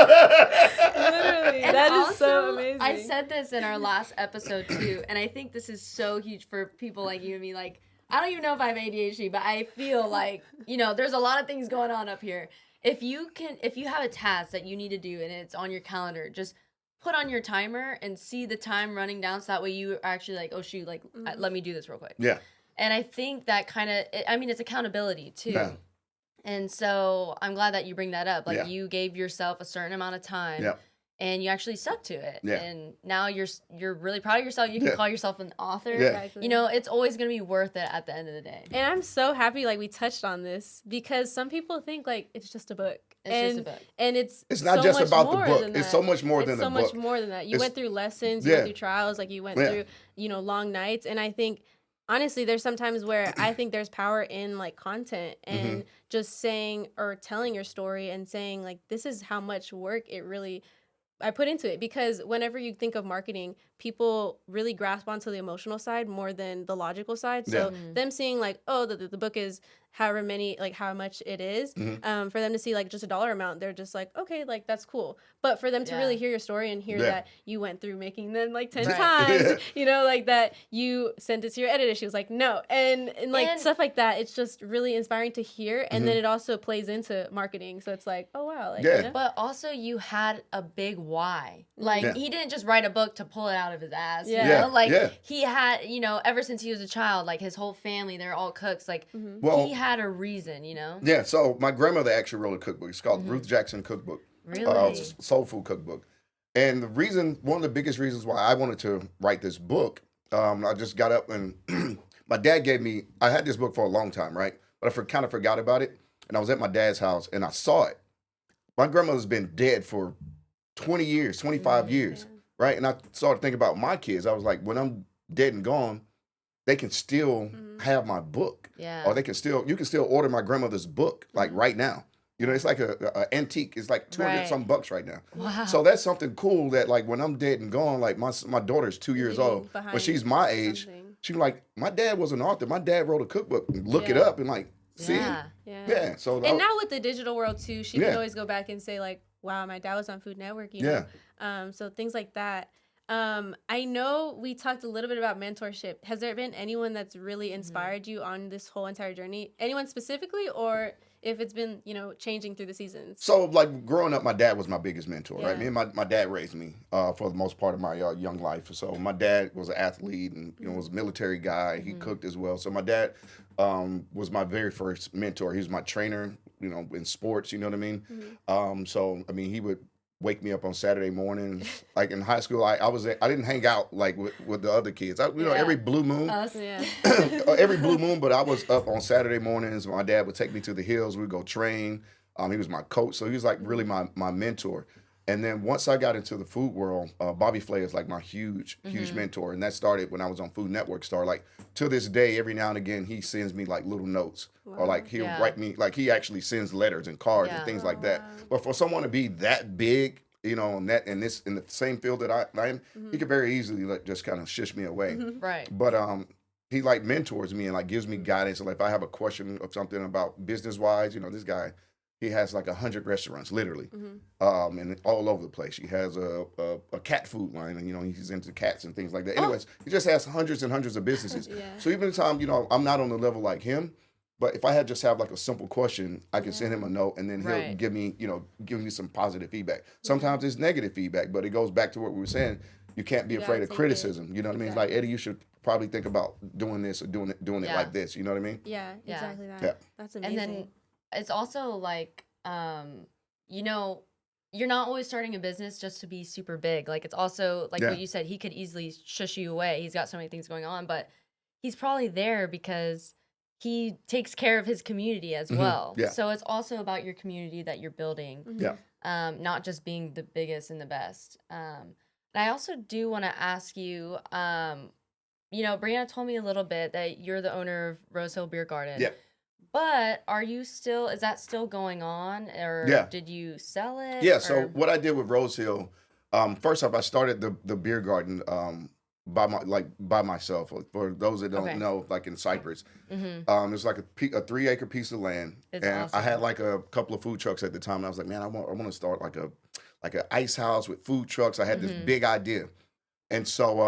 [SPEAKER 2] Literally,
[SPEAKER 1] And
[SPEAKER 2] that
[SPEAKER 1] also,
[SPEAKER 2] is so amazing.
[SPEAKER 1] I said this in our last episode too, and I think this is so huge for people like you and me. Like, I don't even know if I have ADHD, but I feel like, there's a lot of things going on up here. If you have a task that you need to do and it's on your calendar, just put on your timer and see the time running down, so that way you are actually like, oh shoot, like let me do this real quick.
[SPEAKER 3] Yeah.
[SPEAKER 1] And I think that kind of, it's accountability too.
[SPEAKER 3] Yeah.
[SPEAKER 1] And so I'm glad that you bring that up. Like,
[SPEAKER 3] Yeah.
[SPEAKER 1] you gave yourself a certain amount of time.
[SPEAKER 3] Yeah.
[SPEAKER 1] And you actually stuck to it.
[SPEAKER 3] Yeah.
[SPEAKER 1] And now you're really proud of yourself. You can call yourself an author.
[SPEAKER 3] Yeah.
[SPEAKER 2] Exactly.
[SPEAKER 1] It's always going to be worth it at the end of the day.
[SPEAKER 2] And I'm so happy like we touched on this, because some people think like it's just a book.
[SPEAKER 1] It's just a book.
[SPEAKER 2] And it's
[SPEAKER 3] not
[SPEAKER 2] so
[SPEAKER 3] just
[SPEAKER 2] much
[SPEAKER 3] about the
[SPEAKER 2] more
[SPEAKER 3] book.
[SPEAKER 2] than
[SPEAKER 3] It's
[SPEAKER 2] that.
[SPEAKER 3] so much more than
[SPEAKER 2] It's
[SPEAKER 3] the
[SPEAKER 2] so
[SPEAKER 3] book.
[SPEAKER 2] much more than that. You
[SPEAKER 3] It's-
[SPEAKER 2] went through lessons, you
[SPEAKER 3] Yeah.
[SPEAKER 2] went through trials, like you went
[SPEAKER 3] Yeah.
[SPEAKER 2] through, long nights. And I think honestly, there's sometimes where I think there's power in like content and just saying or telling your story and saying like, this is how much work I put into it. Because whenever you think of marketing, people really grasp onto the emotional side more than the logical side. So them seeing like, oh, the book is however many, like how much it is, for them to see like just a dollar amount, they're just like, okay, like that's cool. But for them to really hear your story and hear that you went through making them like 10 times, like that you sent it to your editor, she was like, no. And like stuff like that, it's just really inspiring to hear. And then it also plays into marketing. So it's like, oh wow. Like,
[SPEAKER 1] But also you had a big why. Like, he didn't just write a book to pull it out of his ass. He had, ever since he was a child, like his whole family, they're all cooks. Like, he had a reason,
[SPEAKER 3] Yeah, so my grandmother actually wrote a cookbook. It's called Ruth Jackson Cookbook.
[SPEAKER 1] Really?
[SPEAKER 3] Soul food cookbook. And one of the biggest reasons why I wanted to write this book, I just got up and my dad I had this book for a long time, right? But I kind of forgot about it. And I was at my dad's house and I saw it. My grandmother's been dead for 20 years, 25 years, right? And I started thinking about my kids. I was like, when I'm dead and gone, they can still have my book.
[SPEAKER 1] Yeah.
[SPEAKER 3] Or you can still order my grandmother's book, like right now. It's like a antique. It's like 200 some bucks right now.
[SPEAKER 1] Wow.
[SPEAKER 3] So that's something cool that like when I'm dead and gone, like my daughter's 2 years old. When she's my age, she's like, my dad was an author. My dad wrote a cookbook. Look it up and like, see? Yeah. So
[SPEAKER 2] and now with the digital world too, she can always go back and say like, wow, my dad was on Food Network, so things like that. I know we talked a little bit about mentorship. Has there been anyone that's really inspired you on this whole entire journey? Anyone specifically, or if it's been, changing through the seasons?
[SPEAKER 3] So like growing up, my dad was my biggest mentor, right? Me and my dad raised me for the most part of my young life. So my dad was an athlete and was a military guy. He cooked as well. So my dad was my very first mentor. He was my trainer, in sports, you know what I mean? So, I mean, he would wake me up on Saturday mornings. Like in high school, I didn't hang out like with the other kids. Every blue moon, every blue moon. But I was up on Saturday mornings. My dad would take me to the hills. We'd go train. He was my coach, so he was like really my mentor. And then once I got into the food world, Bobby Flay is like my huge mentor. And that started when I was on Food Network Star. Like to this day, every now and again, he sends me like little notes or like he'll write me, like he actually sends letters and cards and things like that. But for someone to be that big, in the same field that I am, he could very easily like just kind of shush me away.
[SPEAKER 1] Right.
[SPEAKER 3] But he like mentors me and like gives me guidance. So like if I have a question of something about business wise, this guy, he has like 100 restaurants, literally, and all over the place. He has a cat food line, and he's into cats and things like that. Anyways, he just has hundreds and hundreds of businesses. So even the time, I'm not on the level like him, but if I just have like a simple question, I can send him a note, and then he'll give me some positive feedback. Sometimes it's negative feedback, but it goes back to what we were saying. You can't be afraid of criticism. You know what I mean? It's like, Eddie, you should probably think about doing this or doing it like this. You know what I mean?
[SPEAKER 2] Yeah, exactly that.
[SPEAKER 3] Yeah.
[SPEAKER 2] That's amazing.
[SPEAKER 1] And then it's also like, you're not always starting a business just to be super big. Like it's also like what you said, he could easily shush you away. He's got so many things going on, but he's probably there because he takes care of his community as well.
[SPEAKER 3] Yeah.
[SPEAKER 1] So it's also about your community that you're building.
[SPEAKER 3] Yeah.
[SPEAKER 1] Not just being the biggest and the best. And I also do want to ask you, Briana told me a little bit that you're the owner of Rose Hill Beer Garden.
[SPEAKER 3] Yeah.
[SPEAKER 1] But is that still going on, or did you sell it?
[SPEAKER 3] Yeah, so what I did with Rose Hill, first off, I started the beer garden by myself. For those that don't
[SPEAKER 1] Okay.
[SPEAKER 3] know, like in Cyprus, it's like a 3-acre piece of land,
[SPEAKER 1] It's
[SPEAKER 3] and
[SPEAKER 1] awesome.
[SPEAKER 3] I had like a couple of food trucks at the time. And I was like, man, I want to start like an ice house with food trucks. I had this big idea, and so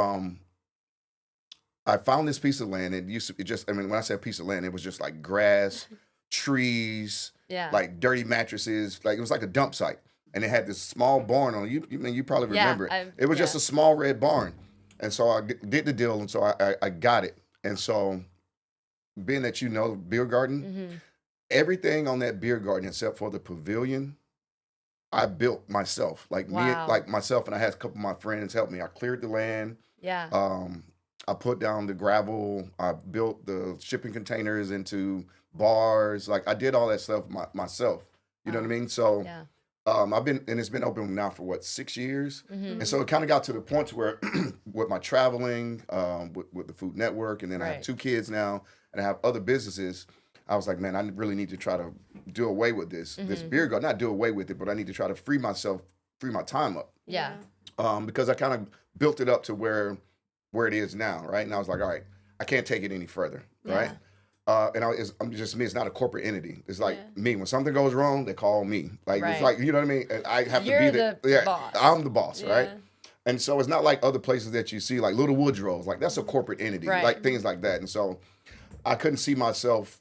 [SPEAKER 3] I found this piece of land. When I said piece of land, it was just like grass, trees,
[SPEAKER 1] Yeah.
[SPEAKER 3] like dirty mattresses. Like it was like a dump site. And it had this small barn on it. You probably remember it. It was just a small red barn. And so I did the deal, and so I got it. And so being that beer garden, everything on that beer garden except for the pavilion, I built myself. Like myself, and I had a couple of my friends help me. I cleared the land.
[SPEAKER 1] Yeah.
[SPEAKER 3] I put down the gravel. I built the shipping containers into bars. Like I did all that stuff myself. You know what I mean? So
[SPEAKER 1] Yeah.
[SPEAKER 3] It's been open now for 6 years.
[SPEAKER 1] Mm-hmm.
[SPEAKER 3] And so it kind of got to the point where with my traveling, with the Food Network, and then I have 2 kids now, and I have other businesses. I was like, man, I really need to try to do away with this beer garden. Not do away with it, but I need to try to free my time up.
[SPEAKER 1] Yeah.
[SPEAKER 3] Because I kind of built it up to where it is now, right? And I was like, all right, I can't take it any further, right? I'm just me. It's not a corporate entity. It's like me. When something goes wrong, they call me. Like it's like, you know what I mean? And I have
[SPEAKER 1] You're
[SPEAKER 3] to be
[SPEAKER 1] the boss.
[SPEAKER 3] I'm the boss, right? And so it's not like other places that you see, like Little Woodrow's. Like that's a corporate entity, like things like that. And so I couldn't see myself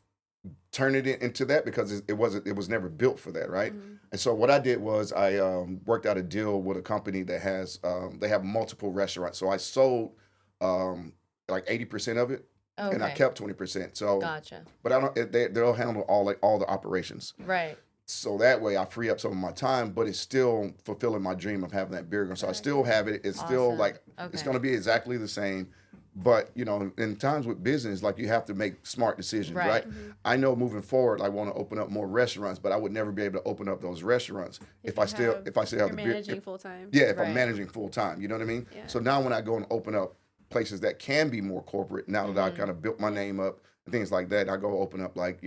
[SPEAKER 3] turning it into that because it was never built for that, right? And so what I did was I worked out a deal with a company that has they have multiple restaurants. So I sold like 80% of it.
[SPEAKER 1] Okay.
[SPEAKER 3] And I kept 20%. So,
[SPEAKER 1] Gotcha.
[SPEAKER 3] But they'll handle all the operations.
[SPEAKER 1] Right.
[SPEAKER 3] So that way I free up some of my time, but it's still fulfilling my dream of having that beer garden. So I still have it. It's still like it's going to be exactly the same. But in times with business, like you have to make smart decisions, right? I know moving forward, I want to open up more restaurants, but I would never be able to open up those restaurants if I still have the beer.
[SPEAKER 2] Managing full time.
[SPEAKER 3] Yeah, if I'm managing full time, you know what I mean? Yeah. So now when I go and open up places that can be more corporate, now that I kind of built my name up and things like that, I go open up like,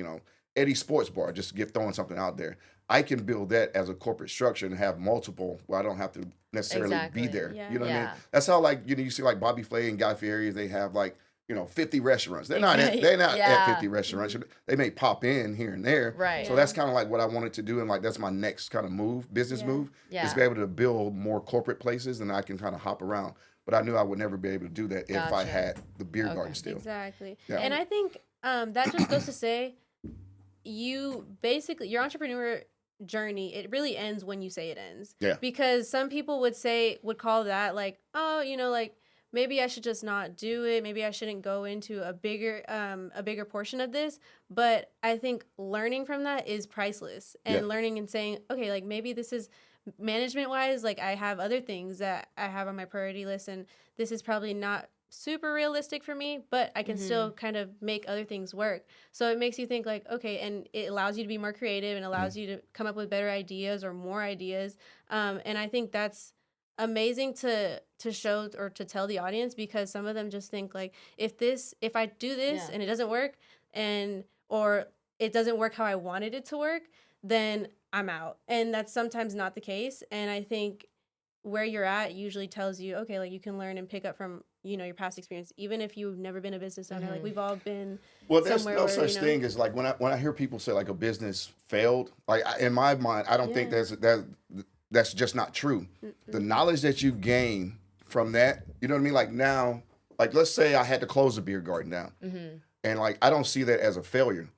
[SPEAKER 3] Eddie's Sports Bar, just to throwing something out there. I can build that as a corporate structure and have multiple where I don't have to necessarily be there. Yeah. You know what I mean? That's how you see like Bobby Flay and Guy Fieri's, they have like, 50 restaurants. They're not at 50 restaurants. They may pop in here and there.
[SPEAKER 1] Right.
[SPEAKER 3] So that's kind of like what I wanted to do. And like, that's my next kind of business move is be able to build more corporate places and I can kind of hop around. But I knew I would never be able to do that if I had the beer garden still.
[SPEAKER 2] Exactly.
[SPEAKER 3] Yeah.
[SPEAKER 2] And I think that just goes to say, your entrepreneur journey, it really ends when you say it ends.
[SPEAKER 3] Yeah.
[SPEAKER 2] Because some people would call that like, oh, like maybe I should just not do it. Maybe I shouldn't go into a bigger portion of this. But I think learning from that is priceless. And learning and saying, okay, like maybe this is management wise, like I have other things that I have on my priority list and this is probably not super realistic for me, but I can still kind of make other things work. So it makes you think like, okay, and it allows you to be more creative and allows you to come up with better ideas or more ideas. And I think that's amazing to show or to tell the audience, because some of them just think like, if I do this and it doesn't work or it doesn't work how I wanted it to work, then I'm out. And that's sometimes not the case. And I think where you're at usually tells you, okay, like you can learn and pick up from, your past experience, even if you've never been a business owner. Like we've all been.
[SPEAKER 3] Well, there's no such thing as like when I hear people say like a business failed, like in my mind, I don't think that's just not true. The knowledge that you gain from that, you know what I mean? Like now, like let's say I had to close a beer garden down, and like I don't see that as a failure.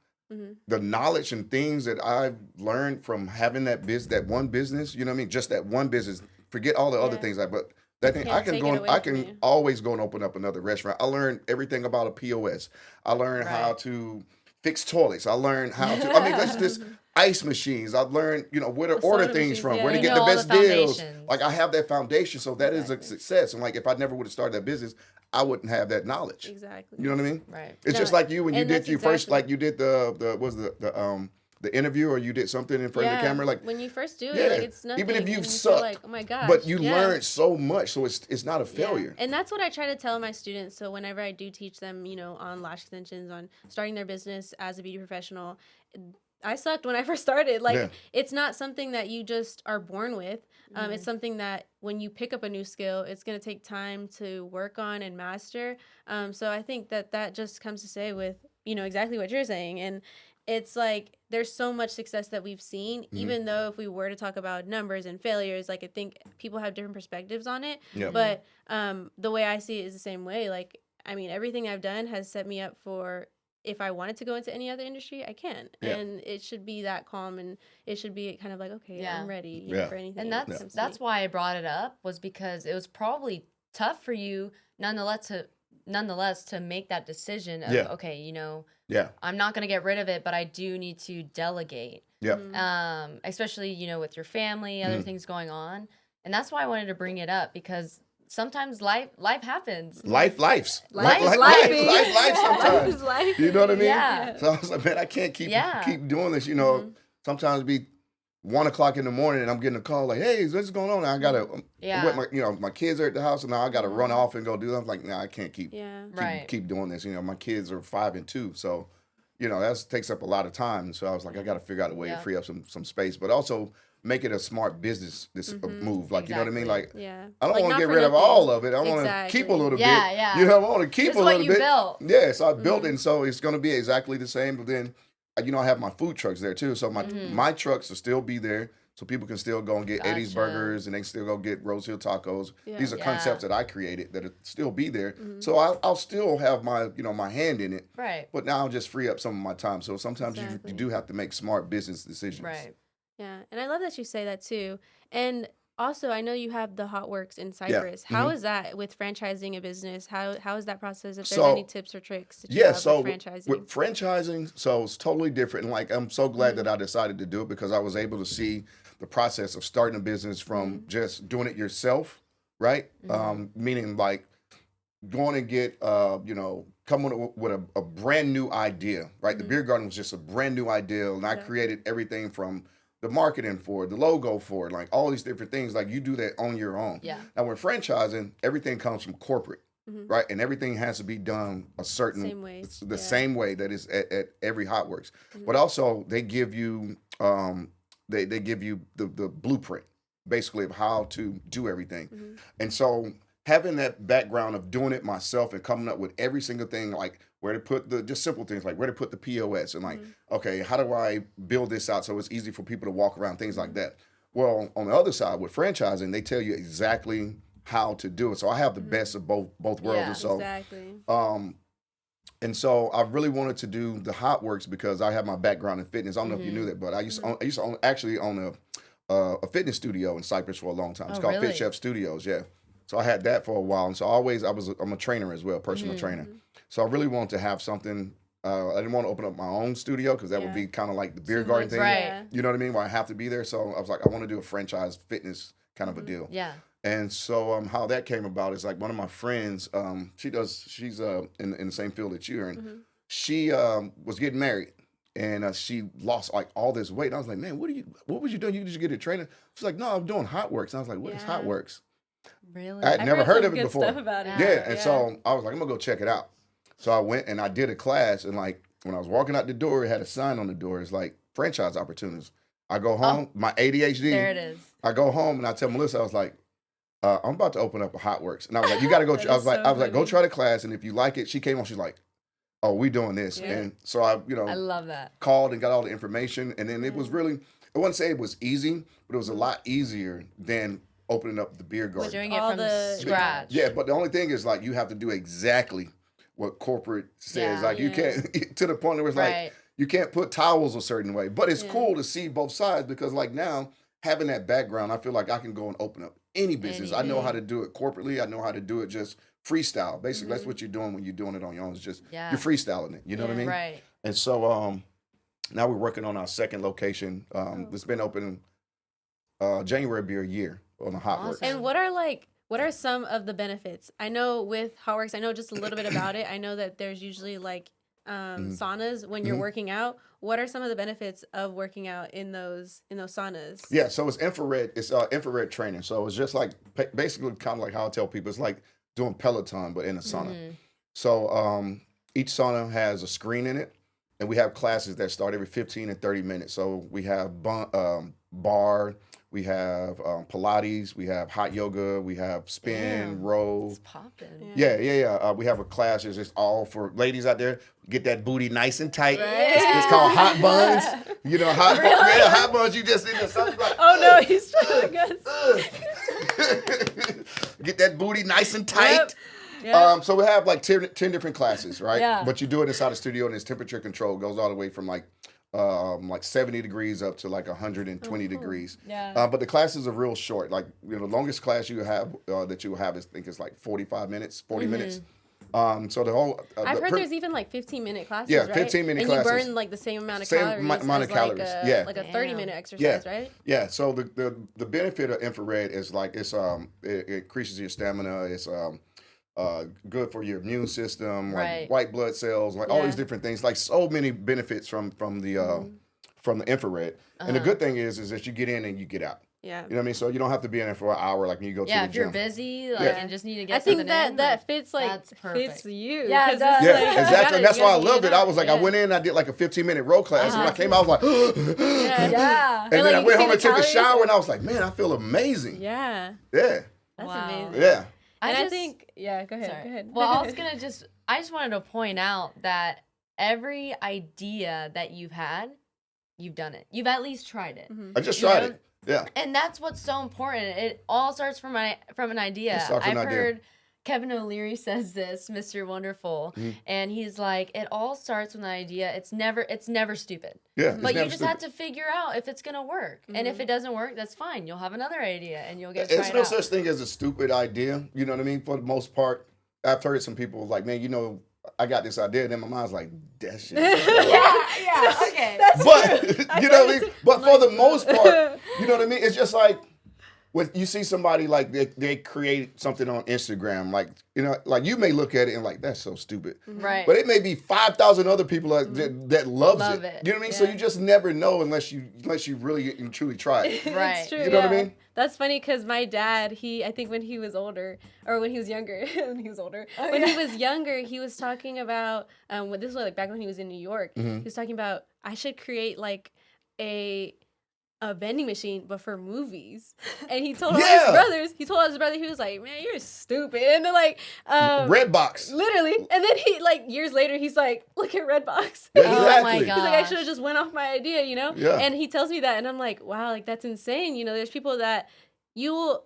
[SPEAKER 3] The knowledge and things that I've learned from having that one business, you know what I mean? Just that one business. Forget all the other things, but that thing I can always go and open up another restaurant. I learned everything about a POS. I learned how to fix toilets. I learned how to. I mean, that's just ice machines. I've learned, where to order things from, where to get the best deals. Like I have that foundation, so that is a success. And like if I never would have started that business, I wouldn't have that knowledge.
[SPEAKER 2] Exactly.
[SPEAKER 3] You know what I mean?
[SPEAKER 1] Right.
[SPEAKER 3] It's just like you when you did first, like you did the interview, or you did something in front of the camera, like
[SPEAKER 2] when you first do it, like it's nothing.
[SPEAKER 3] Even if you've sucked,
[SPEAKER 2] like, oh my gosh,
[SPEAKER 3] but you learned so much, so it's not a failure.
[SPEAKER 2] And that's what I try to tell my students. So whenever I do teach them, on lash extensions, on starting their business as a beauty professional, I sucked when I first started. Like,
[SPEAKER 3] Yeah.
[SPEAKER 2] it's not something that you just are born with. It's something that when you pick up a new skill, it's going to take time to work on and master. So I think that just comes to say with, exactly what you're saying. And it's like there's so much success that we've seen, even though if we were to talk about numbers and failures, like I think people have different perspectives on it.
[SPEAKER 3] Yeah.
[SPEAKER 2] But the way I see it is the same way. Like, I mean, everything I've done has set me up for if I wanted to go into any other industry, I can.
[SPEAKER 3] Yeah.
[SPEAKER 2] And it should be that calm, and it should be kind of like, okay,
[SPEAKER 1] Yeah.
[SPEAKER 2] I'm ready for anything.
[SPEAKER 1] And that's why I brought it up, was because it was probably tough for you nonetheless to make that decision of, okay, I'm not going to get rid of it, but I do need to delegate.
[SPEAKER 3] Yeah.
[SPEAKER 1] Especially, with your family, other things going on. And that's why I wanted to bring it up, because sometimes life happens.
[SPEAKER 3] Life
[SPEAKER 2] sometimes.
[SPEAKER 3] Life. You know what I mean?
[SPEAKER 1] Yeah.
[SPEAKER 3] So I was like, man, I can't keep doing this. Sometimes it'd be 1 o'clock in the morning and I'm getting a call like, hey, what's going on? I gotta, my kids are at the house and now I gotta run off and go do that. I'm like, nah, I can't keep doing this. My kids are 5 and 2, so that takes up a lot of time. So I was like, I gotta figure out a way to free up some space, but also make it a smart business move. Like, you know what I mean? Like, I don't want to get rid of all of it. I want to keep a little bit.
[SPEAKER 1] Yeah.
[SPEAKER 3] I want to keep a little bit.
[SPEAKER 1] Built.
[SPEAKER 3] Yeah, so I built it, and so it's going to be exactly the same. But then, I have my food trucks there too. So my trucks will still be there, so people can still go and get Eddie's Burgers, and they can still go get Rose Hill Tacos. Yeah. These are concepts that I created that'll still be there. So I'll still have my my hand in it.
[SPEAKER 1] Right.
[SPEAKER 3] But now I'll just free up some of my time. So sometimes you do have to make smart business decisions.
[SPEAKER 1] Right.
[SPEAKER 2] Yeah, and I love that you say that too. And also, I know you have the Hot Works in Cypress. How is that with franchising a business? How is that process? If there's any tips or tricks that you have with franchising?
[SPEAKER 3] With franchising, so it's totally different. And like, I'm so glad that I decided to do it, because I was able to see the process of starting a business from just doing it yourself, right? Meaning like going and get, coming with a brand new idea, right? The beer garden was just a brand new idea, and I created everything from the marketing for it, the logo for it, like all these different things. Like, you do that on your own.
[SPEAKER 1] Yeah.
[SPEAKER 3] Now, with franchising, everything comes from corporate, right? And everything has to be done a certain
[SPEAKER 2] same way.
[SPEAKER 3] Same way that is at every Hot Works. But also, they give you they give you the blueprint, basically, of how to do everything. And so having that background of doing it myself and coming up with every single thing, like where to put just simple things, like where to put the POS, and like, okay, how do I build this out so it's easy for people to walk around, things like that. Well, on the other side with franchising, they tell you exactly how to do it. So I have the best of both worlds.
[SPEAKER 1] Yeah,
[SPEAKER 3] and so,
[SPEAKER 2] exactly.
[SPEAKER 3] And so I really wanted to do the Hot Works because I have my background in fitness. I don't know if you knew that, but I used to actually own a fitness studio in Cypress for a long time. It's called Fit Chef Studios. Yeah. So I had that for a while, and so I'm a trainer as well, personal trainer. So I really wanted to have something. I didn't want to open up my own studio because that would be kind of like the beer garden thing.
[SPEAKER 1] Right.
[SPEAKER 3] You know what I mean? Where I have to be there. So I was like, I want to do a franchise fitness kind of a deal.
[SPEAKER 1] Yeah.
[SPEAKER 3] And so how that came about is like one of my friends, she's in the same field that you are in. She was getting married, and she lost like all this weight. And I was like, man, what was you doing? You just get a trainer? She's like, no, I'm doing Hot Works. And I was like, what is Hot Works?
[SPEAKER 1] Really?
[SPEAKER 3] I had never heard of it before.
[SPEAKER 2] Stuff about it.
[SPEAKER 3] Yeah, and so I was like, I'm gonna go check it out. So I went and I did a class, and like when I was walking out the door, it had a sign on the door. It's like franchise opportunities. I go home, my ADHD.
[SPEAKER 1] There it is.
[SPEAKER 3] I go home and I tell Melissa, I was like, I'm about to open up a Hot Works, and I was like, you got to go. I was like, go try the class, and if you like it, she came on. She's like, oh, we doing this, and so I
[SPEAKER 1] love that.
[SPEAKER 3] Called and got all the information, and then it was really. I wouldn't say it was easy, but it was a lot easier than opening up the beer garden.
[SPEAKER 1] Doing it from scratch.
[SPEAKER 3] Yeah, but the only thing is like you have to do exactly what corporate says. Like you can't to the point where it's like you can't put towels a certain way. But it's cool to see both sides because like now having that background, I feel like I can go and open up any business. I know how to do it corporately. I know how to do it just freestyle. Basically, that's what you're doing when you're doing it on your own. It's just you're freestyling it. You know what I mean?
[SPEAKER 1] Right.
[SPEAKER 3] And so now we're working on our second location. It's been open January will be a year on the Hot Works.
[SPEAKER 2] And what are some of the benefits? I know with Hot Works, I know just a little bit about it. I know that there's usually like saunas when you're working out. What are some of the benefits of working out in those saunas?
[SPEAKER 3] Yeah, so it's infrared. It's infrared training. So it's just like basically kind of like how I tell people. It's like doing Peloton but in a sauna. So each sauna has a screen in it, and we have classes that start every 15 and 30 minutes. So we have bar, we have Pilates, we have hot yoga, we have spin, row.
[SPEAKER 1] It's popping.
[SPEAKER 3] Yeah. We have a class. It's all for ladies out there. Get that booty nice and tight.
[SPEAKER 2] Right.
[SPEAKER 3] It's called hot buns. You know, hot buns. You just in there. Something like,
[SPEAKER 2] Oh no, he's showing us.
[SPEAKER 3] Get that booty nice and tight.
[SPEAKER 2] Yep.
[SPEAKER 3] So we have like 10 different classes, right?
[SPEAKER 1] Yeah.
[SPEAKER 3] But you do it inside the studio, and it's temperature control. It goes all the way from like 70 degrees up to like 120 degrees.
[SPEAKER 1] Yeah.
[SPEAKER 3] But the classes are real short. Like, the longest class you have that you will have is, I think, it's like 45 minutes, 40 minutes. So the whole
[SPEAKER 2] I've heard there's even like 15-minute classes,
[SPEAKER 3] Yeah,
[SPEAKER 2] right?
[SPEAKER 3] 15-minute
[SPEAKER 2] and
[SPEAKER 3] classes.
[SPEAKER 2] And you burn like the same amount of
[SPEAKER 3] Same
[SPEAKER 2] calories
[SPEAKER 3] amount
[SPEAKER 2] as
[SPEAKER 3] of calories,
[SPEAKER 2] like a 30-minute exercise, right?
[SPEAKER 3] Yeah. So the benefit of infrared is like it increases your stamina. It's good for your immune system, like white blood cells, like all these different things. Like so many benefits from the infrared. And the good thing is that you get in and you get out.
[SPEAKER 2] Yeah.
[SPEAKER 3] You know what I mean? So you don't have to be in there for an hour like when you go to the gym.
[SPEAKER 1] Yeah, if you're busy and just need to get something in.
[SPEAKER 2] that fits like
[SPEAKER 1] That's perfect.
[SPEAKER 2] fits you.
[SPEAKER 1] Yeah, it
[SPEAKER 2] 'cause
[SPEAKER 1] does.
[SPEAKER 2] it's
[SPEAKER 3] Yeah,
[SPEAKER 2] like,
[SPEAKER 3] exactly. And that's why I loved it. I was like, I
[SPEAKER 2] yeah.
[SPEAKER 3] went in, I did like a 15-minute row class, and when I came out, I was like,
[SPEAKER 1] Yeah.
[SPEAKER 3] and then
[SPEAKER 2] like,
[SPEAKER 3] I
[SPEAKER 2] you
[SPEAKER 3] went
[SPEAKER 2] see
[SPEAKER 3] home
[SPEAKER 2] the
[SPEAKER 3] and took a
[SPEAKER 2] calories?
[SPEAKER 3] shower, and I was like, man, I feel amazing.
[SPEAKER 2] Yeah.
[SPEAKER 3] Yeah.
[SPEAKER 2] That's
[SPEAKER 1] Wow.
[SPEAKER 2] amazing.
[SPEAKER 3] Yeah.
[SPEAKER 2] And I
[SPEAKER 1] just-
[SPEAKER 2] think, yeah, go ahead.
[SPEAKER 1] Sorry.
[SPEAKER 2] Go ahead.
[SPEAKER 1] Well, I just wanted to point out that every idea that you've had, you've done it. You've at least tried it.
[SPEAKER 3] I just
[SPEAKER 1] You
[SPEAKER 3] tried
[SPEAKER 1] know?
[SPEAKER 3] it. Yeah.
[SPEAKER 1] And that's what's so important. It all starts from an idea.
[SPEAKER 3] It starts from
[SPEAKER 1] I've
[SPEAKER 3] an idea.
[SPEAKER 1] heard Kevin O'Leary says this, Mr. Wonderful, and he's like, it all starts with an idea. It's never stupid.
[SPEAKER 3] Yeah.
[SPEAKER 1] But you just have to figure out if it's gonna work. And if it doesn't work, that's fine. You'll have another idea and you'll get
[SPEAKER 3] There's
[SPEAKER 1] tried
[SPEAKER 3] no
[SPEAKER 1] out.
[SPEAKER 3] such thing as a stupid idea. You know what I mean? For the most part, I've heard some people like, man, I got this idea, and then my mind's like, that shit.
[SPEAKER 1] yeah, okay.
[SPEAKER 3] But you know what I mean? But for the most part, you know what I mean? It's just like when you see somebody like they create something on Instagram, like like you may look at it and like that's so stupid,
[SPEAKER 1] Right.
[SPEAKER 3] but it may be 5,000 other people that loves
[SPEAKER 1] Love
[SPEAKER 3] it.
[SPEAKER 1] it.
[SPEAKER 3] You know what I mean? So you just never know unless you really and truly try it.
[SPEAKER 1] Right.
[SPEAKER 2] It's true,
[SPEAKER 3] You know what I mean?
[SPEAKER 2] That's funny because my dad, I think when he was older, or when he was younger, he was younger, he was talking about, this was like back when he was in New York, he was talking about, I should create like a vending machine, but for movies. And he told all his brothers, he was like, man, you're stupid. And they're like,
[SPEAKER 3] Redbox.
[SPEAKER 2] literally. And then he, like, years later, he's like, look at Redbox.
[SPEAKER 3] Yeah,
[SPEAKER 1] Oh my
[SPEAKER 3] exactly.
[SPEAKER 1] God.
[SPEAKER 2] He's like, I should have just went off my idea,
[SPEAKER 3] Yeah.
[SPEAKER 2] And he tells me that, and I'm like, wow, like that's insane. There's people that you